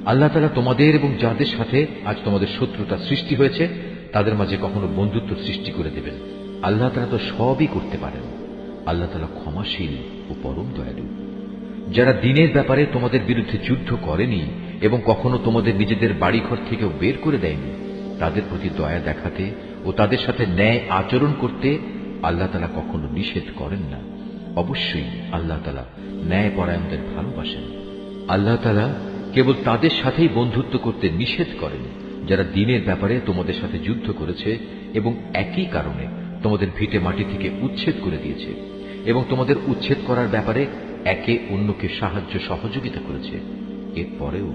আল্লাহ তাআলা তোমাদের এবং যাদের সাথে আজ তোমাদের শত্রুতা সৃষ্টি হয়েছে তাদের মাঝে কখনো বন্ধুত্ব সৃষ্টি করে দেবেন। আল্লাহ তাআলা তো সবই করতে পারেন। আল্লাহ তাআলা ক্ষমাশীল ও পরম দয়ালু। যারা দ্বীনের ব্যাপারে তোমাদের বিরুদ্ধে যুদ্ধ করেনি এবং কখনো তোমাদের নিজেদের বাড়িঘর থেকেও বের করে দেয়নি, তাদের প্রতি দয়া দেখাতে ও তাদের সাথে ন্যায় আচরণ করতে আল্লাহ তাআলা কখনো নিষেধ করেন না। অবশ্যই আল্লাহ তাআলা ন্যায়পরায়ণদের ভালোবাসেন। আল্লাহ তাআলা কেবল তাদের সাথেই বন্ধুত্ব করতে নিষেধ করেন যারা দ্বীনের ব্যাপারে তোমাদের সাথে যুদ্ধ করেছে এবং একই কারণে তোমাদের ভিটে মাটি থেকে উচ্ছেদ করে দিয়েছে এবং তোমাদের উচ্ছেদ করার ব্যাপারে একে অন্যকে সাহায্য সহযোগিতা করেছে। এরপরেও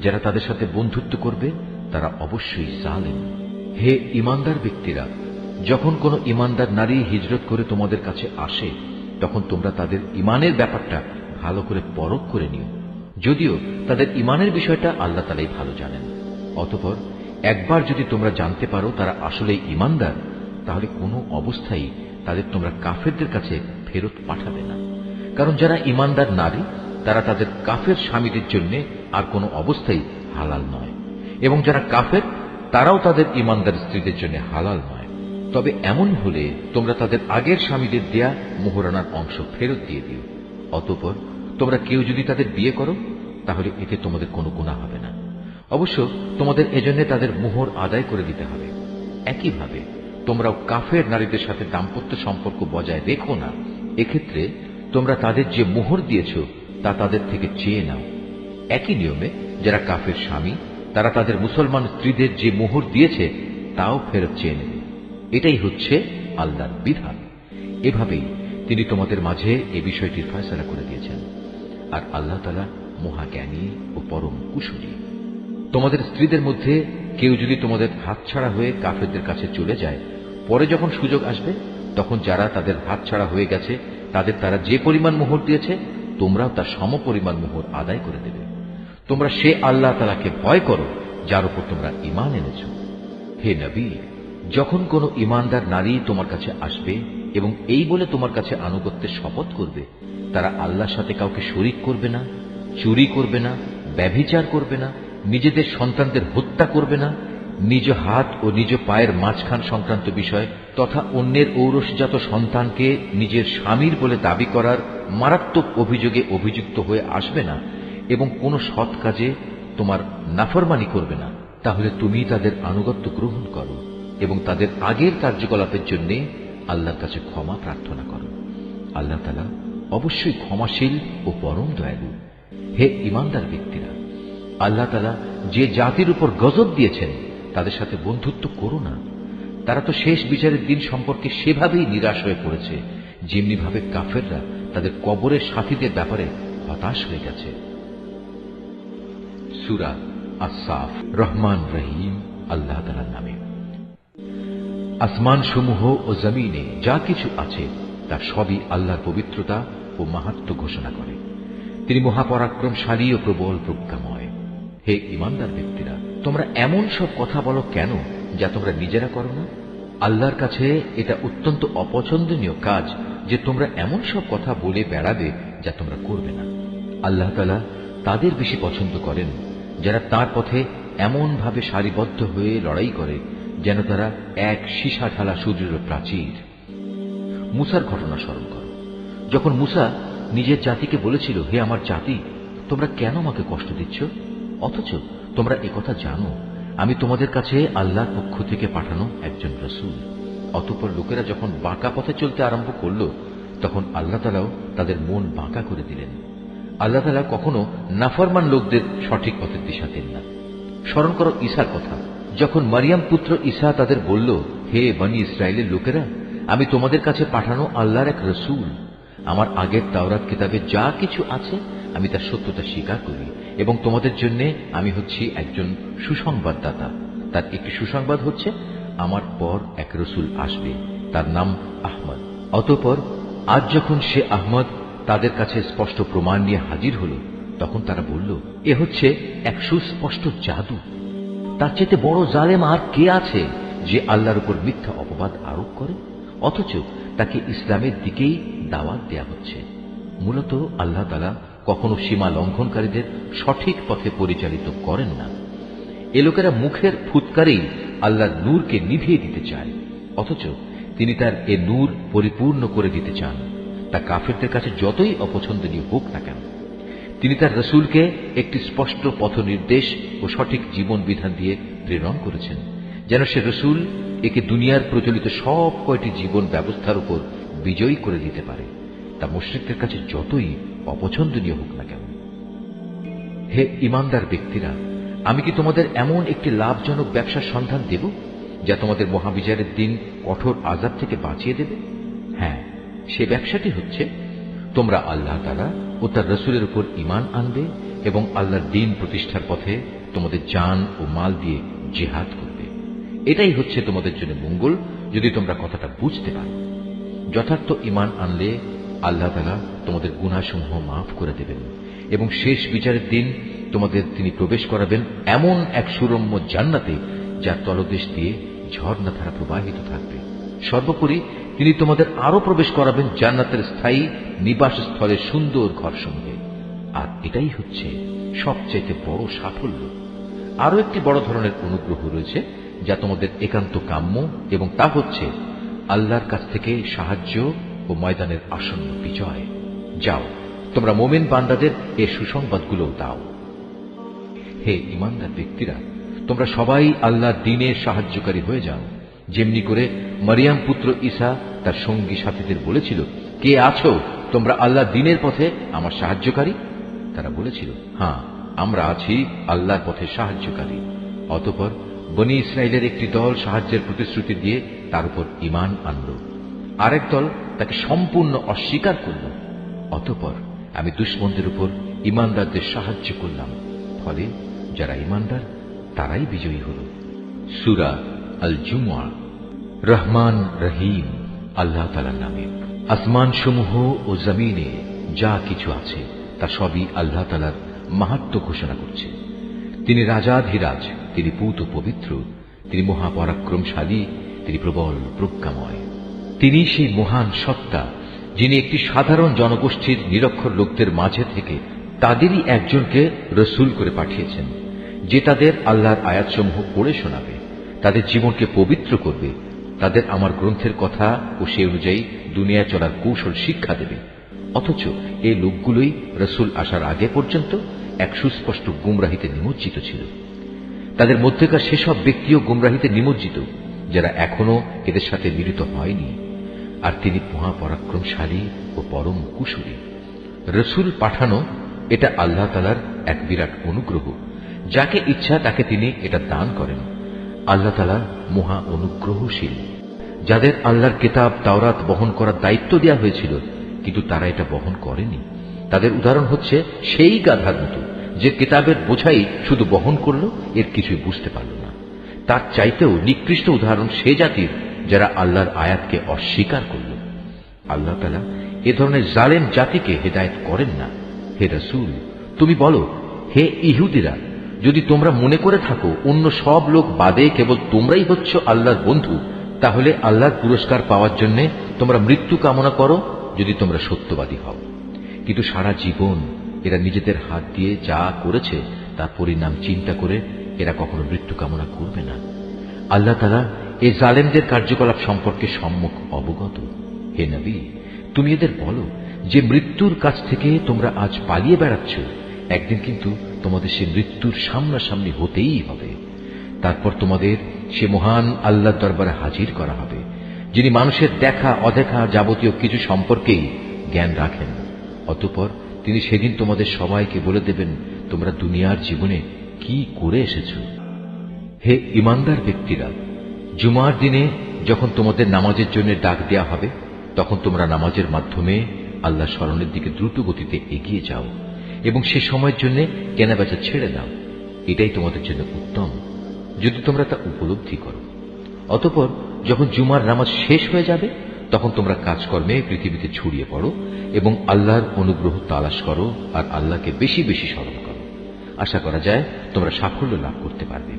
যারা তাদের সাথে বন্ধুত্ব করবে তারা অবশ্যই জালেম। হে ঈমানদার ব্যক্তিরা, যখন কোন ঈমানদার নারী হিজরত করে তোমাদের কাছে আসে তখন তোমরা তাদের ঈমানের ব্যাপারটা ভালো করে পরখ করে নিও, যদিও তাদের ঈমানের বিষয়টা আল্লাহ তাআলাই ভালো জানেন। অতঃপর একবার যদি তোমরা জানতে পারো তারা আসলেই ঈমানদার, তাহলে কোনো অবস্থায় তাদের তোমরা কাফেরদের কাছে ফেরত পাঠাবে না। কারণ যারা ঈমানদার নারী তারা তাদের কাফের স্বামীদের জন্য আর কোনো অবস্থায় হালাল নয়, এবং যারা কাফের তারাও তাদের ঈমানদার স্ত্রীদের জন্য হালাল নয়। তবে এমন হলে তোমরা তাদের আগের স্বামীদের দেয়া মোহরানার অংশ ফেরত দিয়ে দিও। অতঃপর তোমরা কেউ যদি তাদের বিয়ে করো তাহলে এতে তোমাদের কোনো গুনাহ হবে না। অবশ্য তোমাদের এজন্য তাদের মোহর আদায় করে দিতে হবে। একইভাবে তোমরাও কাফের নারীদের সাথে দাম্পত্য সম্পর্ক বজায় রেখো না। এক্ষেত্রে তোমরা তাদের যে মোহর দিয়েছ তা তাদের থেকে চেয়ে নাও। একই নিয়মে যারা কাফের স্বামী তারা তাদের মুসলমান স্ত্রীদের যে মোহর দিয়েছে তাও ফেরত চেয়ে নেবে। এটাই হচ্ছে আল্লাহর বিধান। এভাবেই তিনি তোমাদের মাঝে এই বিষয়টির ফয়সালা করে দিয়েছেন। আর আল্লাহ তাআলা মহাজ্ঞানী ও পরম কুশলী। তোমাদের স্ত্রীদের মধ্যে কেউ যদি তোমাদের হাতছাড়া হয়ে কাফেরদের কাছে চলে যায়, পরে যখন সুযোগ আসবে তখন যারা তাদের হাতছাড়া হয়ে গেছে তাদের তারা যে পরিমাণ মোহর দিয়েছে তোমরাও তার সমপরিমাণ মোহর আদায় করে দেবে। তোমরা সে আল্লাহ তাআলাকে ভয় করো যার উপর তোমরা ঈমান এনেছ। হে নবী, যখন কোন ঈমানদার নারী তোমার কাছে আসবে এবং এই বলে তোমার কাছে আনুগত্যের শপথ করবে তারা আল্লাহর সাথে কাউকে শরীক করবে না, চুরি করবে না, ব্যভিচার করবে না, নিজেদের সন্তানদের হত্যা করবে না, নিজ হাত ও নিজ পায়ের মাঝখান সংক্রান্ত বিষয় তথা অন্যের ঔরসজাত সন্তানকে নিজের স্বামীর বলে দাবি করার মারাত্মক অভিযোগে অভিযুক্ত হয়ে আসবে না এবং কোন সৎ কাজে তোমার নাফরমানি করবে না, তাহলে তুমি তাদের আনুগত্য গ্রহণ করো এবং তাদের আগের কার্যকলাপের জন্য আল্লাহর কাছে ক্ষমা প্রার্থনা করো। আল্লাহ তাআলা অবশ্যই ক্ষমাশীল ও পরম দয়ালু। হে ঈমানদার ব্যক্তিরা, আল্লাহ তাআলা যে জাতির উপর গজব দিয়েছেন তাদের সাথে বন্ধুত্ব করো না। তারা তো শেষ বিচারের দিন সম্পর্কে সেভাবেই নিরাশ হয়ে পড়েছে যেমনি ভাবে কাফেররা তাদের কবরের সাথীদের ব্যাপারে হতাশ হয়ে গেছে। সূরা আস-সাফ। রহমান রহিম আল্লাহ তাআলার নামে। আসমান সমূহ ও জমিনে যা কিছু আছে তা সবই আল্লাহর পবিত্রতা ও মাহাত্ম্য ঘোষণা করে। তিনি মহাপরাক্রমশালী ও প্রবল প্রজ্ঞাময়। হে ঈমানদার ব্যক্তিরা, তোমরা এমন সব কথা বলো কেন যা তোমরা নিজেরা করো না? আল্লাহর কাছে এটা অত্যন্ত অপছন্দনীয় কাজ যে তোমরা এমন সব কথা বলে বেড়াবে যা তোমরা করবে না। আল্লাহ তাআলা তাদের বেশি পছন্দ করেন যারা তার পথে এমন ভাবে সারিবদ্ধ হয়ে লড়াই করে যেন তারা এক সীসা ঢালা সুদৃঢ় প্রাচীর। মুসার ঘটনা স্মরণ করো। যখন মুসা নিজের জাতিকে বলেছিল, হে আমার জাতি, তোমরা কেন আমাকে কষ্ট দিচ্ছ, অথচ তোমরা একথা জানো আমি তোমাদের কাছে আল্লাহর পক্ষ থেকে পাঠানো একজন রাসূল। অতঃপর লোকেরা যখন বাঁকা পথে চলতে আরম্ভ করল তখন আল্লাহ তাআলাও তাদের মন বাঁকা করে দিলেন। আল্লাহ তাআলা কখনো নাফরমান লোকদের সঠিক পথের দিশা দেন না। স্মরণ করো ঈসার কথা। যখন মারিয়াম পুত্র ঈসা তাদের বলল, হে বনী ইসরায়েলের লোকেরা, আমি তোমাদের কাছে পাঠানো আল্লাহর এক রাসূল। আমার আগের তাওরাত কিতাবে যা কিছু আছে আমি তার সত্যতা স্বীকার করি এবং তোমাদের জন্য আমি হচ্ছি একজন সুসংবাদদাতা। তার একটি সুসংবাদ হচ্ছে, আমার পর এক রাসূল আসবে, তার নাম আহমদ। অতঃপর আজ যখন সে আহমদ তাদের কাছে স্পষ্ট প্রমাণ নিয়ে হাজির হল তখন তারা বলল, এ হচ্ছে এক সুস্পষ্ট জাদু। তার চেয়ে বড় জালেম আর কে আছে যে আল্লাহর উপর মিথ্যা অপবাদ আরোপ করে, অথচ তাকে ইসলামের দিকেই দাওয়াত দেয়া হচ্ছে। মূলত আল্লাহ তাআলা কখনো সীমা লঙ্ঘনকারীদের সঠিক পথে পরিচালিত করেন না। এ লোকেরা মুখের ফুৎকারেই আল্লাহর নূরকে নিভিয়ে দিতে চায়, অথচ তিনি তার এ নূর পরিপূর্ণ করে দিতে চান, তা কাফেরদের কাছে যতই অপছন্দনীয় হোক না কেন। তিনি তার রাসূলকে একটি স্পষ্ট পথ নির্দেশ ও সঠিক জীবন বিধান দিয়ে প্রেরণ করেছেন, যেন সে রসুল একে দুনিয়ার প্রচলিত সব কয়টি জীবন ব্যবস্থার উপর বিজয়ী করে দিতে পারে, তা মুশরিকদের কাছে যতই অপছন্দনীয় হোক না কেন। হে ইমানদার ব্যক্তিরা, আমি কি তোমাদের এমন একটি লাভজনক ব্যবসার সন্ধান দেব যা তোমাদের মহাবিচারের দিন কঠোর আযাব থেকে বাঁচিয়ে দেবে? হ্যাঁ, সে ব্যবসাটি হচ্ছে তোমরা আল্লাহ তাআলা ও তার রসুলের উপর ঈমান আনবে এবং আল্লাহর দ্বীন প্রতিষ্ঠার পথে তোমাদের জান ও মাল দিয়ে জিহাদ করবে। এটাই হচ্ছে তোমাদের জন্য মঙ্গল, যদি তোমরা কথাটা বুঝতে পারো। যথার্থ ঈমান আনলে আল্লাহ তাআলা তোমাদের গুনাহসমূহ মাফ করে দেবেন এবং শেষ বিচারের দিন তোমাদের তিনি প্রবেশ করাবেন এমন এক সুরম্য জান্নাতে, যার তলদেশ দিয়ে ঝর্ণাধারা প্রবাহিত থাকবে। সর্বোপরি তিনি তোমাদের আরো প্রবেশ করাবেন জান্নাতের স্থায়ী নিবাস স্থলের সুন্দর ঘরসমূহে। আর এটাই হচ্ছে সবচাইতে বড় সাফল্য। আরো একটি বড় ধরনের অনুগ্রহ রয়েছে যা তোমাদের একান্ত কাম্য, এবং তা হচ্ছে আল্লাহর কাছ থেকে সাহায্য ও ময়দানের আসন্ন বিজয়। যাও, তোমরা মোমেন বান্দাদের এ সুসংবাদগুলো দাও। হে ঈমানদার ব্যক্তিরা, তোমরা সবাই আল্লাহর দ্বীনের সাহায্যকারী হয়ে যাও, যেমনি করে মারিয়াম পুত্র ঈসা তার সঙ্গী সাথীদের বলেছিল, কে আছো তোমরা আল্লাহর দ্বীনের পথে আমার সাহায্যকারী? তারা বলেছিল, হ্যাঁ, আমরা আছি আল্লাহর পথে সাহায্যকারী। অতঃপর বনী ইসরায়েলের একটি দল সাহায্যের প্রতিশ্রুতি দিয়ে তার উপর ঈমান আনল, আরেক দল তাকে সম্পূর্ণ অস্বীকার করল। অতঃপর আমি দুশমনদের উপর ঈমানদারদের সাহায্য করলাম, ফলে যারা ঈমানদার তারাই বিজয়ী হল। সূরা আল জুমআ। রহমান রহিম আল্লাহ তাআলার নামে। আসমান সমূহ ও জমিনে যা কিছু আছে তা সবই আল্লাহ তাআলার মাহাত্ম্য ঘোষণা করছে। তিনি রাজাধিরাজ, তিনি পূত পবিত্র, তিনি মহাপরাক্রমশালী, তিনি প্রবল প্রজ্ঞাময়। তিনি সেই মহান সত্তা যিনি একটি সাধারণ জনগোষ্ঠীর নিরক্ষর লোকদের মাঝে থেকে তাদেরই একজনকে রসুল করে পাঠিয়েছেন, যে তাদের আল্লাহর আয়াতসমূহ পড়ে শোনাবে, তাদের জীবনকে পবিত্র করবে, তাদের আমার গ্রন্থের কথা ও সে অনুযায়ী দুনিয়ায় চলার কৌশল শিক্ষা দেবে। অথচ এই লোকগুলোই রসুল আসার আগে পর্যন্ত এক সুস্পষ্ট গুমরাহিতে নিমজ্জিত ছিল। তাদের মধ্যেকার সেসব ব্যক্তিও গুমরাহিতে নিমজ্জিত যারা এখনো এদের সাথে মিলিত হয়নি। আর তিনি মহাপরাক্রমশালী ও পরম কুশলী। রসুল পাঠানো এটা আল্লাহ তাআলার এক বিরাট অনুগ্রহ। যাকে ইচ্ছা তাকে তিনি এটা দান করেন। আল্লাহ তাআলা মহা অনুগ্রহশীল। যাদের আল্লাহর কিতাব তাওরাত বহন করার দায়িত্ব দেওয়া হয়েছিল কিন্তু তারা এটা বহন করেনি, তাদের উদাহরণ হচ্ছে সেই গাধার মতো যে কিতাবের বোঝাই শুধু বহন করল, এর কিছুই বুঝতে পারল না। তার চাইতেও নিকৃষ্ট উদাহরণ সে জাতির যারা আল্লাহর আয়াতকে অস্বীকার করল। আল্লাহ তাআলা এ ধরনের জালেম জাতিকে হেদায়েত করেন না। হে রাসূল, তুমি বলো, হে ইহুদিরা, যদি তোমরা মনে করে থাকো অন্য সব লোক বাদে কেবল তোমরাই হচ্ছ আল্লাহর বন্ধু, তাহলে আল্লাহর পুরস্কার পাওয়ার জন্য তোমরা মৃত্যু কামনা করো যদি তোমরা সত্যবাদী হও। কিন্তু সারা জীবন এরা নিজেদের হাত দিয়ে যা করেছে তার পরিণাম চিন্তা করে এরা কখনো মৃত্যু কামনা করবে না। আল্লাহ তাআলা এই জালেমদের কার্যকলাপ সম্পর্কে সম্মুখ অবগত। হে নবী, তুমি এদের বলো যে মৃত্যুর কাছ থেকে তোমরা আজ পালিয়ে বেড়াচ্ছ, একদিন কিন্তু তোমাদের সে মৃত্যুর সামনাসামনি হতেই হবে। তারপর তোমাদের সে মহান আল্লাহর দরবারে হাজির করা হবে, যিনি মানুষের দেখা অদেখা যাবতীয় কিছু সম্পর্কেই জ্ঞান রাখেন। অতঃপর তিনি সেদিন তোমাদের সবাইকে বলে দেবেন তোমরা দুনিয়ার জীবনে কি করে এসেছ। হে ঈমানদার ব্যক্তিরা, জুমার দিনে যখন তোমাদের নামাজের জন্য ডাক দেয়া হবে, তখন তোমরা নামাজের মাধ্যমে আল্লাহ স্মরণের দিকে দ্রুত গতিতে এগিয়ে যাও এবং সে সময়ের জন্য কেনাবেচা ছেড়ে দাও। এটাই তোমাদের জন্য উত্তম, যদি তোমরা তা উপলব্ধি করো। অতঃপর যখন জুমার নামাজ শেষ হয়ে যাবে, তখন তোমরা কাজকর্মে পৃথিবীতে ছড়িয়ে পড়ো এবং আল্লাহর অনুগ্রহ তালাশ করো আর আল্লাহকে বেশি বেশি স্মরণ করো। আশা করা যায় তোমরা সাফল্য লাভ করতে পারবে।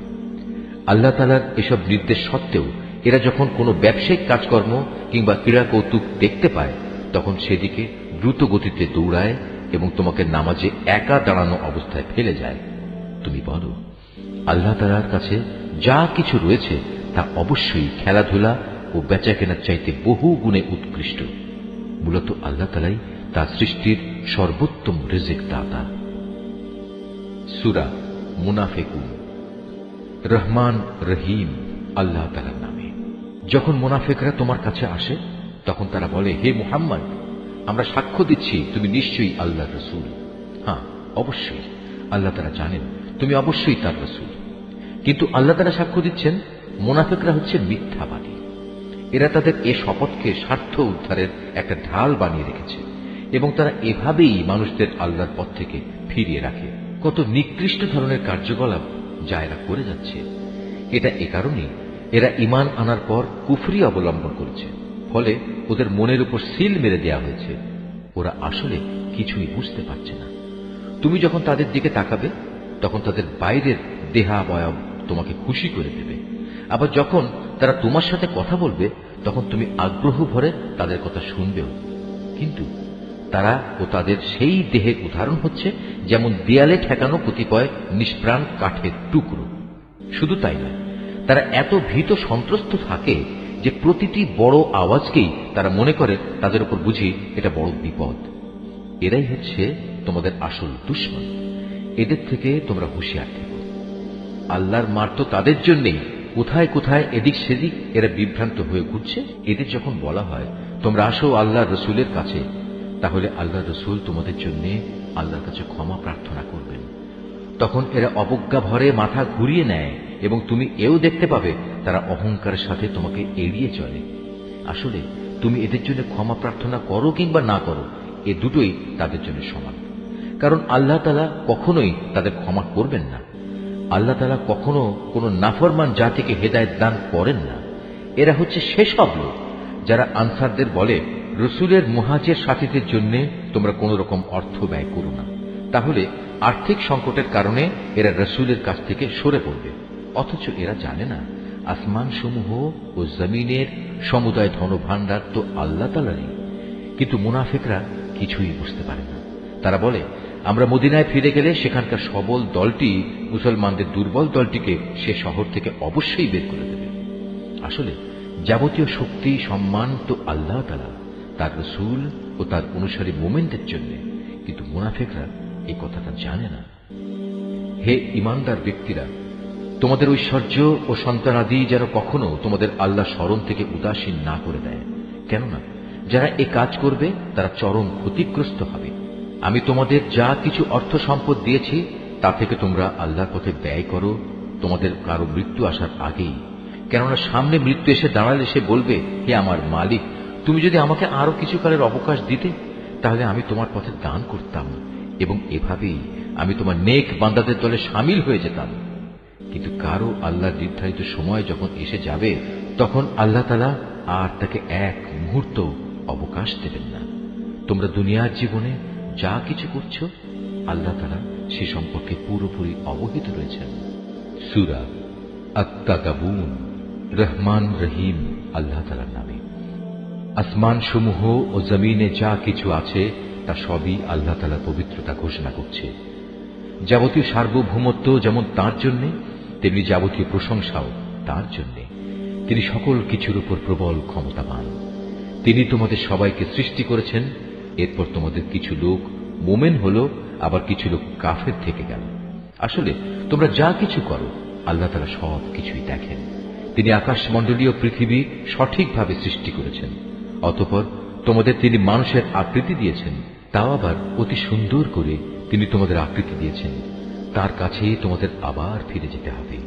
আল্লাহ তাআলার এসব নির্দেশ সত্ত্বেও এরা যখন কোনো ব্যবসায়িক কাজকর্ম কিংবা ক্রীড়া কৌতুক দেখতে পায়, তখন সেদিকে দ্রুত গতিতে দৌড়ায় এবং তোমাকে নামাজে একা দাঁড়ানো অবস্থায় ফেলে যায়। তুমি বলো, আল্লাহ তাআলার কাছে যা কিছু রয়েছে তা অবশ্যই খেলাধুলা ও বেচা কেনার চাইতে বহু গুণে উৎকৃষ্ট। মূলত আল্লাহ তাআলাই তার সৃষ্টির সর্বোত্তম রিজিক দাতা। সূরা মুনাফিকুন। রহমান রহিম আল্লাহ তাআলার নামে। যখন মুনাফিকরা তোমার কাছে আসে তখন তারা বলে, হে মুহাম্মদ, আমরা সাক্ষ্য দিচ্ছি তুমি নিশ্চয়ই আল্লাহর রাসূল। হ্যাঁ, অবশ্যই আল্লাহ তাআলা জানেন তুমি অবশ্যই তার রাসূল। কিন্তু আল্লাহ তাআলা সাক্ষ্য দিচ্ছেন মুনাফিকরা হচ্ছে মিথ্যাবাদী। এরা তাদের এ শপথকে স্বার্থ উদ্ধারের একটা ঢাল বানিয়ে রেখেছে এবং তারা এভাবেই মানুষদের আল্লাহর পথ থেকে ফিরিয়ে রাখে। কত নিকৃষ্ট ধরনের কার্যকলাপ যা এরা করে যাচ্ছে। এটা এ কারণেই এরা ঈমান আনার পর কুফরি অবলম্বন করেছে, ফলে ওদের মনের উপর সিল মেরে দেয়া হয়েছে। ওরা আসলে কিছুই বুঝতে পারছে না। তুমি যখন তাদের দিকে তাকাবে তখন তাদের বাইরের দেহাবয়ব তোমাকে খুশি করে দেবে, আবার যখন তারা তোমার সাথে কথা বলবে তখন তুমি আগ্রহ ভরে তাদের কথা শুনবেও। কিন্তু তারা ও তাদের সেই দেহের উদাহরণ হচ্ছে যেমন দেয়ালে ঠেকানো কতিপয় নিষ্প্রাণ কাঠের টুকরো। শুধু তাই নয়, তারা এত ভীত সন্ত্রস্ত থাকে যে প্রতিটি বড় আওয়াজকেই তারা মনে করে তাদের উপর বুঝি এটা বড় বিপদ। এরাই হচ্ছে তোমাদের আসল দুশমন। এদের থেকে তোমরা হুঁশিয়ার থেকো। আল্লাহর মার তো তাদের জন্যেই কোথায় কোথায় এদিক সেদিক এরা বিভ্রান্ত হয়ে ঘুরছে। এদের যখন বলা হয় তোমরা আসো আল্লাহর রসুলের কাছে, তাহলে আল্লাহর রসুল তোমাদের জন্য আল্লাহর কাছে ক্ষমা প্রার্থনা করবেন। তখন এরা অবজ্ঞা ভরে মাথা ঘুরিয়ে নেয় এবং তুমি এও দেখতে পাবে তারা অহংকারের সাথে তোমাকে এড়িয়ে চলে। আসলে তুমি এদের জন্য ক্ষমা প্রার্থনা করো কিংবা না করো, এ দুটোই তাদের জন্য সমান। কারণ আল্লাহ তাআলা কখনোই তাদের ক্ষমা করবেন না। আল্লাহ তাআলা কখনো কোনো নাফরমান জাতিকে হেদায়েত দান করেন না। এরা হচ্ছে সেসব লোক যারা আনসারদের বলে, রসুলের মুহাজির সাথীদের জন্য তোমরা কোন রকম অর্থ ব্যয় করো না, তাহলে আর্থিক সংকটের কারণে এরা রসুলের কাছ থেকে সরে পড়বে। অথচ এরা জানে না আসমান সমূহ ও জমিনের সমুদায় ধনভাণ্ডার তো আল্লাহ তাআলারই। কিন্তু মুনাফিকরা কিছুই বুঝতে পারে না। তারা বলে, আমরা মদিনায় ফিরে গেলে সেখানকার সবল দলটি মুসলমানদের দুর্বল দলটিকে সে শহর থেকে অবশ্যই বের করে দেবে। আসলে যাবতীয় শক্তি সম্মান তো আল্লাহ তাআলা, তার রসূল ও তার অনুসারী মুমিনদের জন্য। কিন্তু মুনাফিকরা এই কথাটা জানে না। হে ঈমানদার ব্যক্তিরা, তোমাদের ঐশ্বর্য ও সন্তানাদি যেন কখনো তোমাদের আল্লাহ স্মরণ থেকে উদাসীন না করে দেয়। কেননা যারা এ কাজ করবে তারা চরম ক্ষতিগ্রস্ত হবে। আমি তোমাদের যা কিছু অর্থ সম্পদ দিয়েছি তা থেকে তোমরা আল্লাহর পথে ব্যয় করো তোমাদের কারো মৃত্যু আসার আগেই। কেননা সামনে মৃত্যু এসে দাঁড়ালে সে বলবে, হে আমার মালিক, তুমি যদি আমাকে আরো কিছু কালের অবকাশ দিতে তাহলে আমি তোমার পথে দান করতাম এবং এভাবেই আমি তোমার নেক বান্দাদের দলে সামিল হয়ে যেতাম। কিন্তু কারো আল্লাহর নির্ধারিত সময় যখন এসে যাবে তখন আল্লাহ তাআলা আর তাকে এক মুহূর্ত অবকাশ দেবেন না। তোমরা দুনিয়ার জীবনে যা কিছু করছো আল্লাহ তাআলা সে সম্পর্কে পুরোপুরি অবহিত রয়েছেন। সূরা আত-তাগাবুন। রহমান রহিম আল্লাহ তাআলার নামে। আসমান সমূহ ও জমিনে যা কিছু আছে তা সবই আল্লাহ তাআলার পবিত্রতা ঘোষণা করছে। যাবতীয় সার্বভৌমত্ব যেমন তাঁর জন্য, তেমনি যাবতীয় প্রশংসাও তাঁর জন্য। তিনি সকল কিছুর উপর প্রবল ক্ষমতাবান। তিনি তোমাদের সবাইকে সৃষ্টি করেছেন। এরপর তোমাদের কিছু লোক মোমেন হলো, আবার কিছু লোক কাফের থেকে গেল। আসলে তোমরা যা কিছু করো আল্লাহ তাআলা সব কিছুই দেখেন। তিনি আকাশমণ্ডলীয় পৃথিবী সঠিকভাবে সৃষ্টি করেছেন। অতঃপর তোমাদের তিনি মানুষের আকৃতি দিয়েছেন, তাও আবার অতি সুন্দর করে তিনি তোমাদের আকৃতি দিয়েছেন। তার কাছে তোমাদের আবার ফিরে যেতে হবে।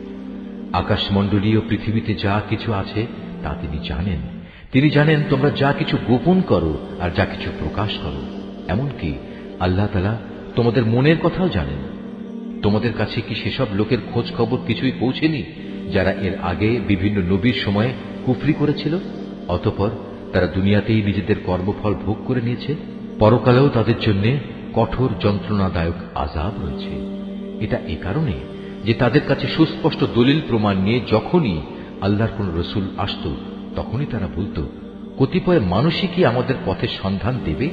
আকাশমণ্ডলীয় পৃথিবীতে যা কিছু আছে তা তিনি জানেন। তিনি জানেন তোমরা যা কিছু গোপন করো আর যা কিছু প্রকাশ করো। এমনকি আল্লাহ তাআলা তোমাদের মনের কথাও জানেন। তোমাদের কাছে কি সেসব লোকের খোঁজ খবর কিছুই পৌঁছেনি যারা এর আগে বিভিন্ন নবীর সময়ে কুফরি করেছিল? অতঃপর তারা দুনিয়াতেই নিজেদের কর্মফল ভোগ করে নিয়েছে। পরকালেও তাদের জন্য কঠোর যন্ত্রণাদায়ক আযাব রয়েছে। এটা এ কারণে যে তাদের কাছে সুস্পষ্ট দলিল প্রমাণ নিয়ে যখনই আল্লাহর কোন রসুল আসত তখনই তারা বলত, কতিপয় মানুষই কি আমাদের পথের সন্ধান দেবে?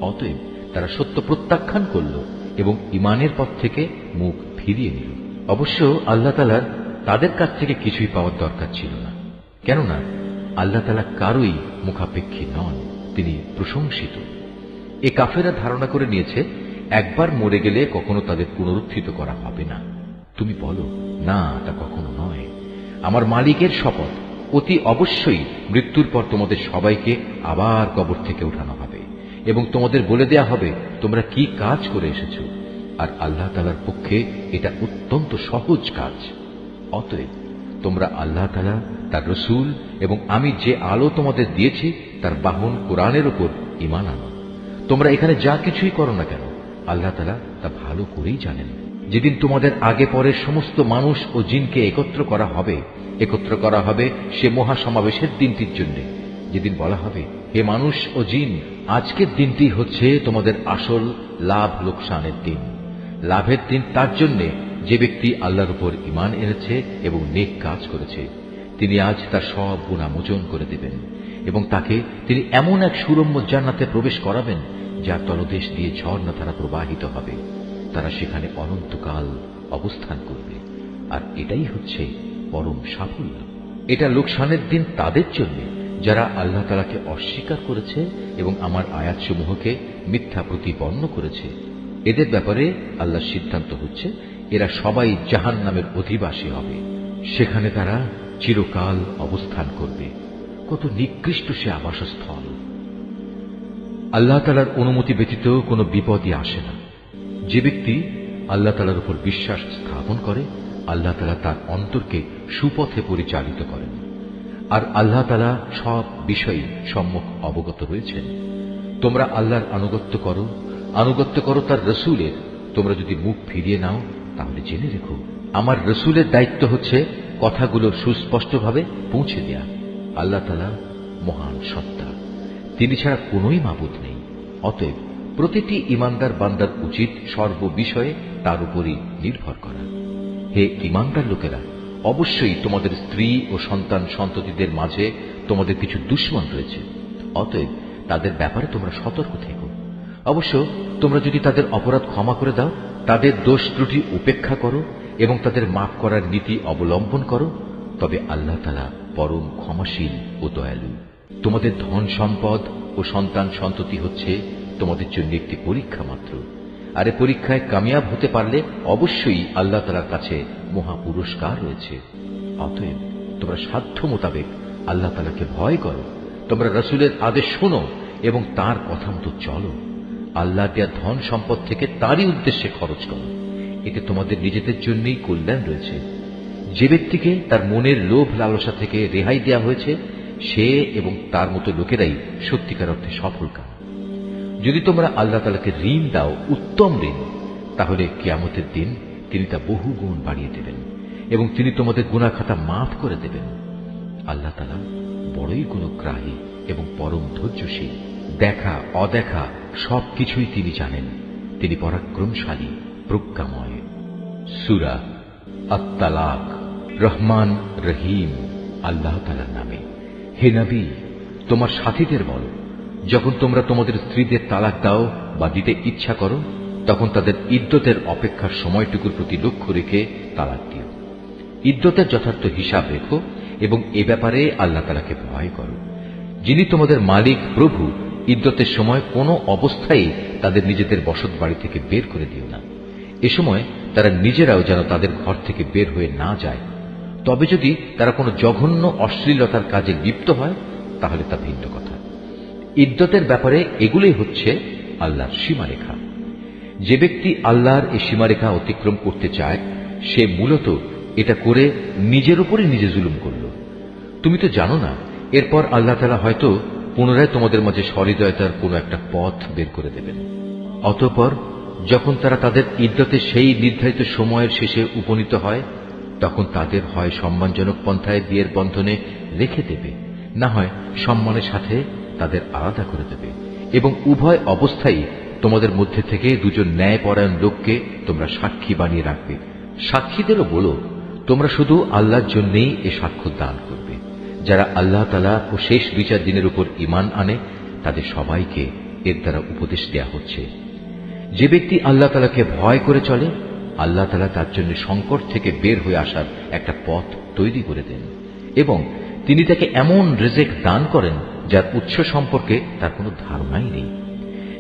অতএব তারা সত্য প্রত্যাখ্যান করল এবং ঈমানের পথ থেকে মুখ ফিরিয়ে নিল। অবশ্য আল্লাহ তাআলার তাদের কাছ থেকে কিছুই পাওয়ার দরকার ছিল না, কেননা আল্লাহ তাআলা কারোই মুখাপেক্ষী নন, তিনি প্রশংসিত। এ কাফেররা ধারণা করে নিয়েছে একবার মরে গেলে কখনো তাদের পুনরুত্থিত করা হবে না। তুমি বলো, না, তা কখনো নয়। আমার মালিকের শপথ, অতি অবশ্যই মৃত্যুর পর তোমাদের সবাইকে আবার কবর থেকে উঠানো হবে এবং তোমাদের বলে দেয়া হবে তোমরা কি কাজ করে এসেছো। আর আল্লাহ তাআলার পক্ষে এটা অত্যন্ত সহজ কাজ। অতএব তোমরা আল্লাহ তাআলা, তার রসূল এবং আমি যে আলো তোমাদের দিয়েছি তার বাহন কোরআনের উপর ঈমান আনো। তোমরা এখানে যা কিছুই করো না কেন আল্লাহ তাআলা তা ভালো করেই জানেন। যেদিন তোমাদের আগে পরের সমস্ত মানুষ ও জিনকে একত্র করা হবে সে মহাসমাবেশের দিনটির জন্য, যেদিন বলা হবে, হে মানুষ ও জিন, আজকের দিনটি হচ্ছে তোমাদের আসল লাভ লোকসানের দিন। লাভের দিন তার জন্য যে ব্যক্তি আল্লাহর উপর ঈমান এনেছে এবং নেক কাজ করেছে। তিনি আজ তার সব গুনাহ মোচন করে দেবেন এবং তাকে তিনি এমন এক সুরম্য জান্নাতে প্রবেশ করাবেন যার তলদেশ দিয়ে ঝর্ণাধারা প্রবাহিত হবে। তারা সেখানে অনন্তকাল অবস্থান করবে। আর এটাই হচ্ছে পরম সাফল্য। এটা লোকসানের দিন তাদের জন্য যারা আল্লাহ তাআলাকে অস্বীকার করেছে এবং আমার আয়াতসমূহকে মিথ্যা প্রতিপন্ন করেছে। এদের ব্যাপারে আল্লাহর সিদ্ধান্ত হচ্ছে এরা সবাই জাহান্নামের অধিবাসী হবে। সেখানে তারা চিরকাল অবস্থান করবে। কত নিকৃষ্ট সে আবাসস্থল! আল্লাহ তাআলার অনুমতি ব্যতীত কোনো বিপদই আসে না। যে ব্যক্তি আল্লাহ তাআলার উপর বিশ্বাস স্থাপন করে আল্লাহ তাআলা তার অন্তরকে সুপথে পরিচালিত করেন। আর আল্লাহ তাআলা সব বিষয়ে সম্যক অবগত রয়েছেন। তোমরা আল্লাহর আনুগত্য করো তার রসুলের। তোমরা যদি মুখ ফিরিয়ে নাও তাহলে জেনে রেখো আমার রসুলের দায়িত্ব হচ্ছে কথাগুলো সুস্পষ্টভাবে পৌঁছে দেয়া। আল্লাহ তাআলা মহান সত্তা, তিনি ছাড়া কোনোই মাবুদ নেই। অতএব প্রতিটি ঈমানদার বান্দার উচিত সর্ববিষয়ে তার উপরই নির্ভর করা। হে ঈমানদার লোকেরা, অবশ্যই তোমাদের স্ত্রী ও সন্তান সন্ততিদের মাঝে তোমাদের কিছু দুশমন রয়েছে। অতএব তাদের ব্যাপারে তোমরা সতর্ক থেকো। অবশ্য তোমরা যদি তাদের অপরাধ ক্ষমা করে দাও, তাদের দোষ ত্রুটি উপেক্ষা করো এবং তাদের মাফ করার নীতি অবলম্বন করো, তবে আল্লাহ তাআলা পরম ক্ষমাশীল ও দয়ালু। তোমাদের ধন সম্পদ ও সন্তান সন্ততি হচ্ছে তোমাদের জন্য একটি পরীক্ষা মাত্র। আর এই পরীক্ষায় কামিয়াব হতে পারলে অবশ্যই আল্লাহ তাআলার কাছে মহা পুরস্কার রয়েছে। অতএব তোমরা সাধ্য মোতাবেক আল্লাহ তাআলাকে ভয় করো। তোমরা রাসূলের আদেশ শোনো এবং তার কথা মতো চলো। আল্লাহ দেয়া ধন সম্পদ থেকে তারই উদ্দেশ্যে খরচ করো। এতে তোমাদের নিজেদের জন্যই কল্যাণ রয়েছে। যে ব্যক্তিকে তার মনের লোভ লালসা থেকে রেহাই দেয়া হয়েছে সে এবং তার মতো লোকেরাই সত্যিকার অর্থে সফলকাম। যদি তোমরা আল্লাহ তাআলাকে ঋণ দাও, উত্তম ঋণ, তাহলে কিয়ামতের দিন তিনি তা বহু গুণ বাড়িয়ে দেবেন এবং তিনি তোমাদের গুনাহ খাতা মাফ করে দেবেন। আল্লাহ তাআলা বড়ই গুণগ্রাহী এবং পরম ধৈর্যশীল। দেখা অদেখা সবকিছুই তিনি জানেন। তিনি পরাক্রমশালী, প্রজ্ঞাময়। সূরা আত-তালাক। রহমান রহিম আল্লাহ তাআলার নামে। হে নবী, তোমার সাথীদের বলো, যখন তোমরা তোমাদের স্ত্রীদের তালাক দাও বা দিতে ইচ্ছা করো, তখন তাদের ইদ্যতের অপেক্ষার সময়টুকুর প্রতি লক্ষ্য রেখে তালাক দিও। ইদ্যতের যথার্থ হিসাব রেখো এবং এ ব্যাপারে আল্লাহ তাআলাকে ভয় করো। যিনি তোমাদের মালিক প্রভু, ইদ্যতের সময় কোনো অবস্থায় তাদের নিজেদের বসত বাড়ি থেকে বের করে দিও না। এ সময় তারা নিজেরাও যেন তাদের ঘর থেকে বের হয়ে না যায়। তবে যদি তারা কোনো জঘন্য অশ্লীলতার কাজে লিপ্ত হয় তাহলে তা ভিন্ন কথা। ইদ্যতের ব্যাপারে এগুলোই হচ্ছে আল্লাহর সীমারেখা। যে ব্যক্তি আল্লাহর এই সীমারেখা অতিক্রম করতে চায় সে মূলত এটা করে নিজের উপরই নিজে জুলুম করল। তুমি তো জানো না, এরপর আল্লাহ তাআলা হয়তো পুনরায় তোমাদের মাঝে সহৃদয়তার কোনো একটা পথ বের করে দেবেন। অতঃপর যখন তারা তাদের ইদ্যতের সেই নির্ধারিত সময়ের শেষে উপনীত হয়, তখন তাদের হয় সম্মানজনক পন্থায় বিয়ের বন্ধনে রেখে দেবে, না হয় সম্মানের সাথে তাদের আলাদা করে দেবে এবং উভয় অবস্থায় তোমাদের মধ্যে থেকে দুজন ন্যায়পরায়ণ লোককে তোমরা সাক্ষী বানিয়ে রাখবে। সাক্ষীদেরও বলো, তোমরা শুধু আল্লাহর জন্যই এ সাক্ষ্য দান করবে। যারা আল্লাহ তাআলা ও শেষ বিচার দিনের উপর ঈমান আনে তাদের সবাইকে এর দ্বারা উপদেশ দেয়া হচ্ছে। যে ব্যক্তি আল্লাহ তাআলাকে ভয় করে চলে, আল্লাহ তাআলা তার জন্য সংকট থেকে বের হয়ে আসার একটা পথ তৈরি করে দেন এবং তিনি তাকে এমন রিজিক দান করেন যার উৎস সম্পর্কে তার কোনো ধারণাই নেই।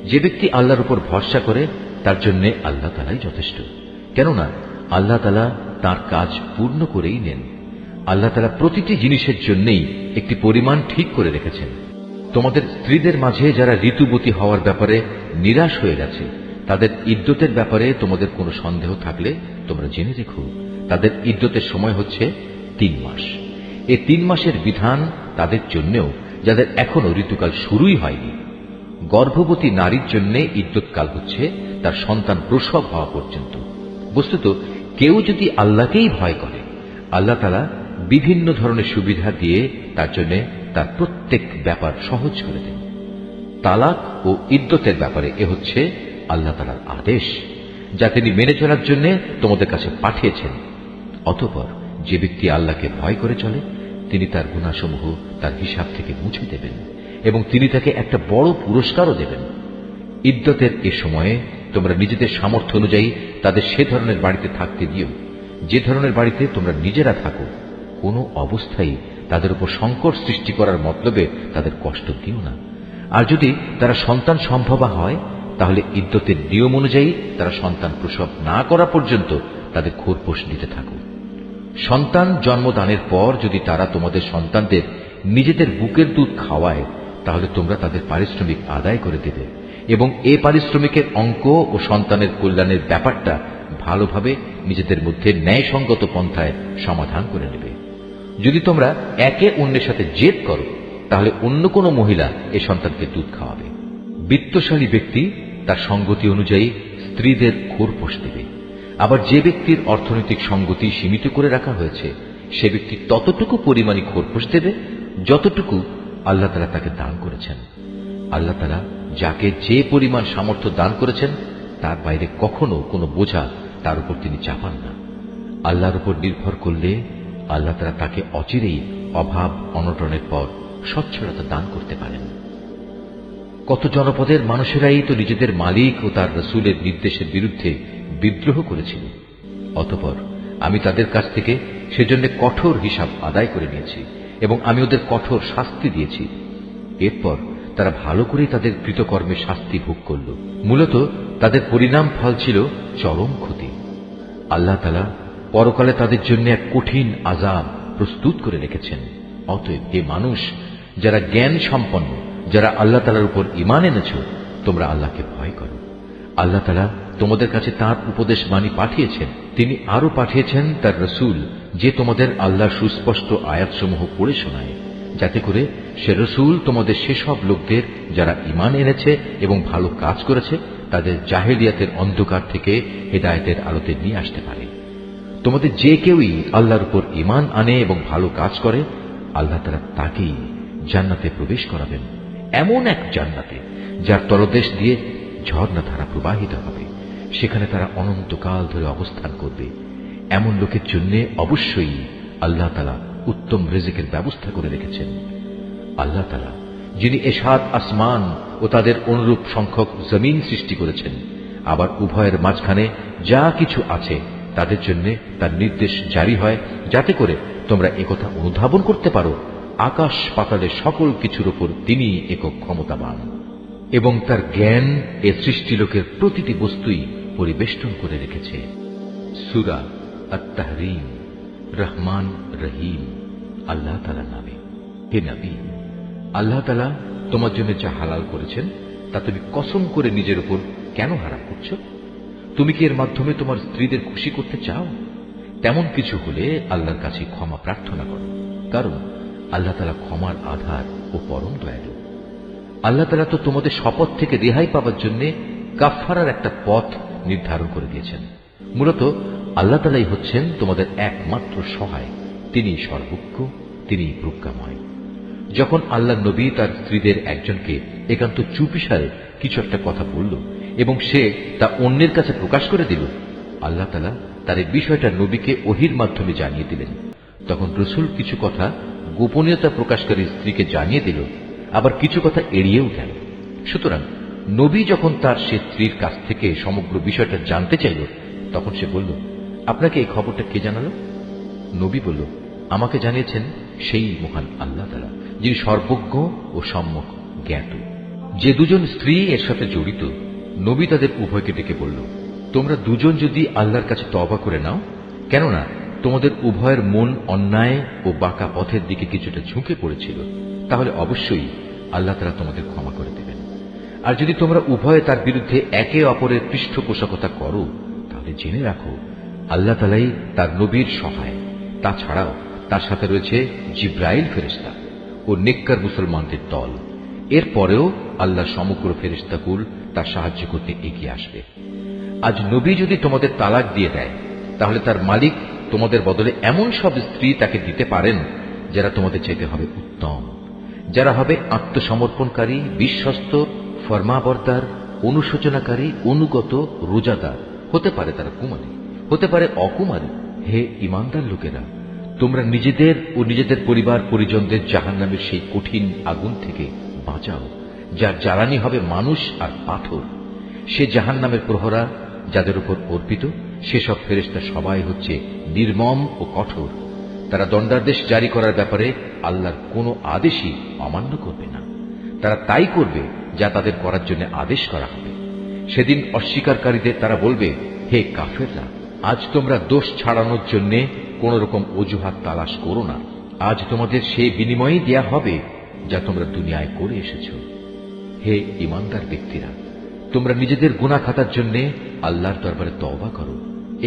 যে ব্যক্তি আল্লাহর উপর ভরসা করে তার জন্য আল্লাহ তাআলাই যথেষ্ট, কেননা আল্লাহ তাআলা তার কাজ পূর্ণ করেই নেন। আল্লাহ তাআলা প্রতিটি জিনিসের জন্যই একটি পরিমাণ ঠিক করে রেখেছেন। তোমাদের স্ত্রীদের মাঝে যারা ঋতুবতী হওয়ার ব্যাপারে নিরাশ হয়ে গেছে, তাদের ইদ্যতের ব্যাপারে তোমাদের কোনো সন্দেহ থাকলে তোমরা জেনে রেখো, তাদের ইদ্যতের সময় হচ্ছে 3 মাস। এই 3 মাসের বিধান তাদের জন্যও যাদের এখনো ঋতুকাল শুরুই হয়নি। গর্ভবতী নারীর জন্য ইদ্যৎকাল হচ্ছে তার সন্তান প্রসব হওয়া পর্যন্ত। বস্তুত কেউ যদি আল্লাহকেই ভয় করে, আল্লাহ তাআলা বিভিন্ন ধরনের সুবিধা দিয়ে তার জন্য তার প্রত্যেক ব্যাপার সহজ করে দেন। তালাক ও ইদ্যতের ব্যাপারে এ হচ্ছে আল্লাহ তাআলার আদেশ, যা তিনি মেনে চলার জন্য তোমাদের কাছে পাঠিয়েছেন। অতঃপর যে ব্যক্তি আল্লাহকে ভয় করে চলে, তিনি তার গুনাহসমূহ তার হিসাব থেকে মুছে দেবেন এবং তিনি তাকে একটা বড় পুরস্কারও দেবেন। ইদ্যতের এ সময়ে তোমরা নিজেদের সামর্থ্য অনুযায়ী তাদের সে ধরনের বাড়িতে থাকতে দিও যে ধরনের বাড়িতে তোমরা নিজেরা থাকো। কোনো অবস্থায় তাদের উপর সংকট সৃষ্টি করার মতলবে তাদের কষ্ট দিও না। আর যদি তারা সন্তান সম্ভবা হয়, তাহলে ইদ্যতের নিয়ম অনুযায়ী তারা সন্তান প্রসব না করা পর্যন্ত তাদের খোরপোশ দিতে থাকো। সন্তান জন্মদানের পর যদি তারা তোমাদের সন্তানদের নিজেদের বুকের দুধ খাওয়ায়, তাহলে তোমরা তাদের পারিশ্রমিক আদায় করে দেবে এবং এ পারিশ্রমিকের অঙ্ক ও সন্তানের কল্যাণের ব্যাপারটা ভালোভাবে নিজেদের মধ্যে ন্যায়সঙ্গত পন্থায় সমাধান করে নেবে। যদি তোমরা একে অন্যের সাথে জেদ করো, তাহলে অন্য কোনো মহিলা এ সন্তানকে দুধ খাওয়াবে। বিত্তশালী ব্যক্তি তার সঙ্গতি অনুযায়ী স্ত্রীদের খোরপোশ দেবে। আবার যে ব্যক্তির অর্থনৈতিক সঙ্গতি সীমিত করে রাখা হয়েছে, সে ব্যক্তি ততটুকু পরিমাণই খোরপোশ দেবে যতটুকু আল্লাহ তাআলা তাকে দান করেছেন। আল্লাহ তাআলা যাকে যে পরিমাণ সামর্থ্য দান করেছেন, তার বাইরে কখনো কোনো বোঝা তার উপর তিনি চাপান না। আল্লাহর উপর নির্ভর করলে আল্লাহ তাআলা তাকে অচিরেই অভাব অনটনের পর সচ্ছলতা দান করতে পারেন। কত জনপদের মানুষেরাই তো নিজেদের মালিক ও তার রাসূলের নির্দেশের বিরুদ্ধে বিদ্রোহ করেছিল। অতঃপর আমি তাদের কাছ থেকে সেজন্য কঠোর হিসাব আদায় করে নিয়েছি এবং আমি ওদের কঠোর শাস্তি দিয়েছি। এরপর তারা ভালো করে তাদের কৃতকর্মের শাস্তি ভোগ করল। মূলত তাদের পরিণাম ফল ছিল চরম ক্ষতি। আল্লাহ তাআলা পরকালে তাদের জন্য এক কঠিন আযাব প্রস্তুত করে রেখেছেন। অতএব হে মানুষ, যারা জ্ঞান সম্পন্ন, যারা আল্লাহ তাআলার উপর ঈমান এনেছ, তোমরা আল্লাহকে ভয় করো। আল্লাহ তাআলা তোমাদের কাছে তাঁর উপদেশ বাণী পাঠিয়েছেন। তিনি আরো পাঠিয়েছেন তার রাসূল, যে তোমাদের আল্লাহর সুস্পষ্ট আয়াতসমূহ পড়ে শোনায়, যাতে করে সে রাসূল তোমাদের সেসব লোকদের যারা ঈমান এনেছে এবং ভালো কাজ করেছে, তাদের জাহেলিয়াতের অন্ধকার থেকে হেদায়েতের আলোতে নিয়ে আসতে পারে। তোমাদের যে কেউই আল্লাহর উপর ঈমান আনে এবং ভালো কাজ করে, আল্লাহ তাআলা তাকেই জান্নাতে প্রবেশ করাবেন, এমন এক জান্নাতে যার তলদেশ দিয়ে ঝর্ণা ধারা প্রবাহিত হবে। সেখানে তারা অনন্তকাল ধরে অবস্থান করবে। এমন লোকের জন্য অবশ্যই আল্লাহ তাআলা উত্তম রিজিকের ব্যবস্থা করে রেখেছেন। আল্লাহ তাআলা যিনি এ 7 আসমান ও তাদের অনুরূপ সংখ্যক জমিন সৃষ্টি করেছেন, আবার উভয়ের মাঝখানে যা কিছু আছে তাদের জন্য তার নির্দেশ জারি হয়, যাতে করে তোমরা একথা অনুধাবন করতে পারো, আকাশ পাতালের সকল কিছুর উপর তিনি একক ক্ষমতাবান এবং তার জ্ঞান এ সৃষ্টিলোকের প্রতিটি বস্তুই পরিবেষ্টন করে রেখেছে। সূরা আত-তাহরীম, রহমান রহিম আল্লাহ তাআলার নামে। হে নবী, আল্লাহ তাআলা তোমার জন্য যা হালাল করেছেন তা তুমি কসম করে নিজের উপর কেন হারাম করছো? তুমি কি এর মাধ্যমে তোমার স্ত্রীদের খুশি করতে চাও? তেমন কিছু হলে আল্লাহর কাছে ক্ষমা প্রার্থনা করো, কারণ আল্লাহ তাআলা ক্ষমার আধার ও পরম দয়ালু। আল্লাহ তাআলা তো তোমাদের শপথ থেকে রেহাই পাওয়ার জন্য কাফফারার একটা পথ নির্ধারণ করে দিয়েছেন। মূলত আল্লাহ তাআলাই হচ্ছেন তোমাদের একমাত্র সহায়। তিনি সর্বজ্ঞ, তিনি প্রজ্ঞাময়। যখন আল্লাহ নবী তার স্ত্রীদের একজনকে একান্ত চুপিসারে কিছু একটা কথা বলল এবং সে তা অন্যের কাছে প্রকাশ করে দিল, আল্লাহ তাআলা তার এই বিষয়টা নবীকে ওহীর মাধ্যমে জানিয়ে দিলেন। তখন রাসূল কিছু কথা গোপনীয়তা প্রকাশকারী স্ত্রীকে জানিয়ে দিল, আবার কিছু কথা এড়িয়েও গেল। সুতরাং নবী যখন তার সে স্ত্রীর কাছ থেকে সমগ্র বিষয়টা জানতে চাইল, তখন সে বলল, আপনাকে এই খবরটা কে জানালো? নবী বলল, আমাকে জানিয়েছেন সেই মহান আল্লাহ তাআলা, যিনি সর্বজ্ঞ ও সম্যক জ্ঞাত। যে দুজন স্ত্রী এর সাথে জড়িত, নবী তাদের উভয়কে ডেকে বলল, তোমরা দুজন যদি আল্লাহর কাছে তওবা করে নাও, কেননা তোমাদের উভয়ের মন অন্যায় ও বাঁকা পথের দিকে কিছুটা ঝুঁকে পড়েছিল, তাহলে অবশ্যই আল্লাহ তাআলা তোমাদের ক্ষমা করে দেবেন। আর যদি তোমরা উভয়ে তার বিরুদ্ধে একে অপরের পৃষ্ঠপোষকতা করো, তাহলে জেনে রাখো আল্লাহ তাআলাই তার নবীর সহায়। তাছাড়াও তার সাথে রয়েছে জিব্রাইল ফেরেশতা ও নেককার মুসলমানদের দল। এরপরেও আল্লাহ সমগ্র ফেরেশতাকুল তার সাহায্য করতে এগিয়ে আসবে। আজ নবী যদি তোমাদের তালাক দিয়ে দেয়, তাহলে তার মালিক তোমাদের বদলে এমন সব স্ত্রী তাকে দিতে পারেন যারা তোমাদের চাইতে হবে উত্তম, যারা হবে আত্মসমর্পণকারী, বিশ্বস্ত, ফরমাবরদার, অনুশোচনাকারী, অনুগত, রোজাদার। হতে পারে তারা কুমারী, হতে পারে অকুমারী। হে ঈমানদার লোকেরা, তোমরা নিজেদের ও নিজেদের পরিবার পরিজনদের জাহান্নামের সেই কঠিন আগুন থেকে বাঁচাও, যার জ্বালানি হবে মানুষ আর পাথর। সে জাহান্নামের প্রহরা যাদের উপর অর্পিত, সেসব ফেরেশতা সবাই হচ্ছে নির্মম ও কঠোর। তারা দণ্ডাদেশ জারি করার ব্যাপারে আল্লাহর কোনো আদেশই অমান্য করবে না। তারা তাই করবে যা তাদের করার জন্য আদেশ করা হবে। সেদিন অস্বীকারীদের তারা বলবে, হে কাফেররা, আজ তোমরা দোষ ছাড়ানোর জন্য কোন রকম অজুহাত তালাশ করো না। আজ তোমাদের সেই বিনিময়ই দেয়া হবে যা তোমরা দুনিয়ায় করে এসেছ। হে ঈমানদার ব্যক্তিরা, তোমরা নিজেদের গুনাহ খাতার জন্য আল্লাহর দরবারে তওবা করো,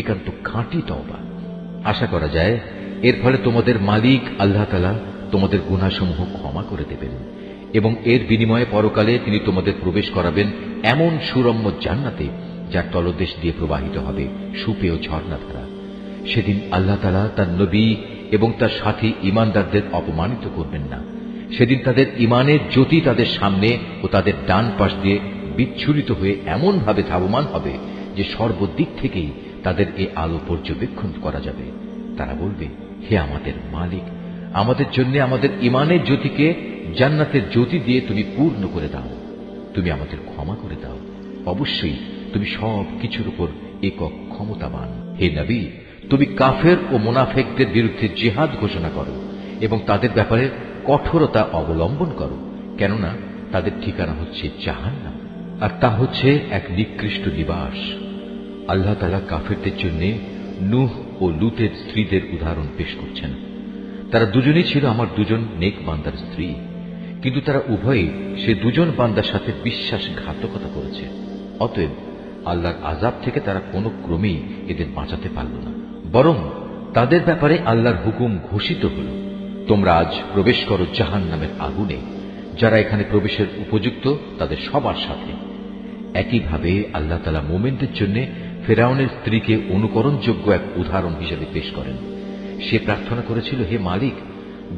একান্ত খাঁটি তওবা। আশা করা যায় এর ফলে তোমাদের মালিক আল্লাহ তাআলা তোমাদের গুনাহসমূহ ক্ষমা করে দেবেন এবং এর বিনিময়ে পরকালে তিনি তোমাদের প্রবেশ করাবেন এমন সুরম্য জান্নাতে, যার তলদেশ দিয়ে প্রবাহিত হবে সুপেয় ঝর্ণাধারা। সেদিন আল্লাহ তাআলা তার নবী এবং তার সাথী ঈমানদারদের অপমানিত করবেন না। সেদিন তাদের ঈমানের জ্যোতি তাদের সামনে ও তাদের ডান পাশ দিয়ে বিচ্ছুরিত হয়ে এমন ভাবে ধাবমান হবে যে সর্বদিক থেকেই তাদের এ আলো পর্যবেক্ষণ করা যাবে। তারা বলবে, হে আমাদের মালিক, আমাদের জন্য আমাদের ঈমানের জ্যোতিকে জান্নাতের জ্যোতি দিয়ে তুমি পূর্ণ করে দাও, তুমি আমাদের ক্ষমা করে দাও। অবশ্যই তুমি সব কিছুর উপর একক ক্ষমতাবান। হে নবী, তুমি কাফের ও মুনাফিকদের বিরুদ্ধে জিহাদ ঘোষণা করো এবং তাদের ব্যাপারে কঠোরতা অবলম্বন করো, কেননা তাদের ঠিকানা হচ্ছে জাহান্নাম, আর তা হচ্ছে এক নিকৃষ্ট নিবাস। আল্লাহ তাআলা কাফেরদের জন্য নূহ ও লূতের স্ত্রীদের উদাহরণ পেশ করছেন। তারা দুজনেই ছিল আমার দুজন নেক বান্দার স্ত্রী, কিন্তু তারা উভয়ই সে দুজন বান্দার সাথে বিশ্বাসঘাতকতা করেছে। অতএব আল্লাহর আযাব থেকে তারা কোনো ক্রমেই এদের বাঁচাতে পারল না, বরং তাদের ব্যাপারে আল্লাহর হুকুম ঘোষিত হল, তোমরা আজ প্রবেশ করো জাহান্নামের আগুনে। যারা এখানে প্রবেশের উপযুক্ত তাদের সবার সাথে। একইভাবে আল্লাহ তাআলা মুমিনদের জন্য ফেরাউনের স্ত্রীকে অনুকরণযোগ্য এক উদাহরণ হিসেবে পেশ করেন। সে প্রার্থনা করেছিল, হে মালিক,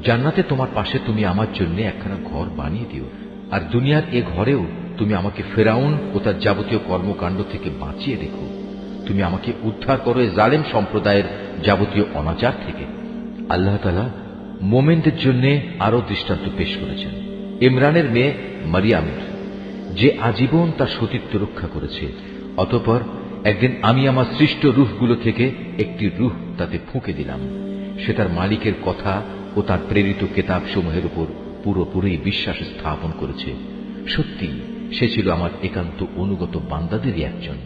জান্নাতে তোমার পাশে তুমি আমার জন্য একখানা ঘর বানিয়ে দিও, আর দুনিয়ার এ ঘরেও তুমি আমাকে ফেরাউন ও তার যাবতীয় কর্মকাণ্ড থেকে বাঁচিয়ে রেখো। তুমি আমাকে উদ্ধার করো এ জালেম সম্প্রদায়ের যাবতীয় অনাচার থেকে। আল্লাহ তাআলা মুমিনদের জন্য আরো দৃষ্টান্ত পেশ করেছেন ইমরানের মেয়ে মারিয়ামের, যে আজীবন তার সতীত্ব রক্ষা করেছে। অতঃপর একদিন আমি আমার সৃষ্ট রূহগুলো থেকে একটি রূহ তাতে ফুঁকে দিলাম। সে তার মালিকের কথা ও তার প্রেরিত কিতাবসমূহের উপর পুরোপুরি বিশ্বাস স্থাপন করেছে। সত্যি সে ছিল আমার একান্ত অনুগত বান্দাদেরই একজন।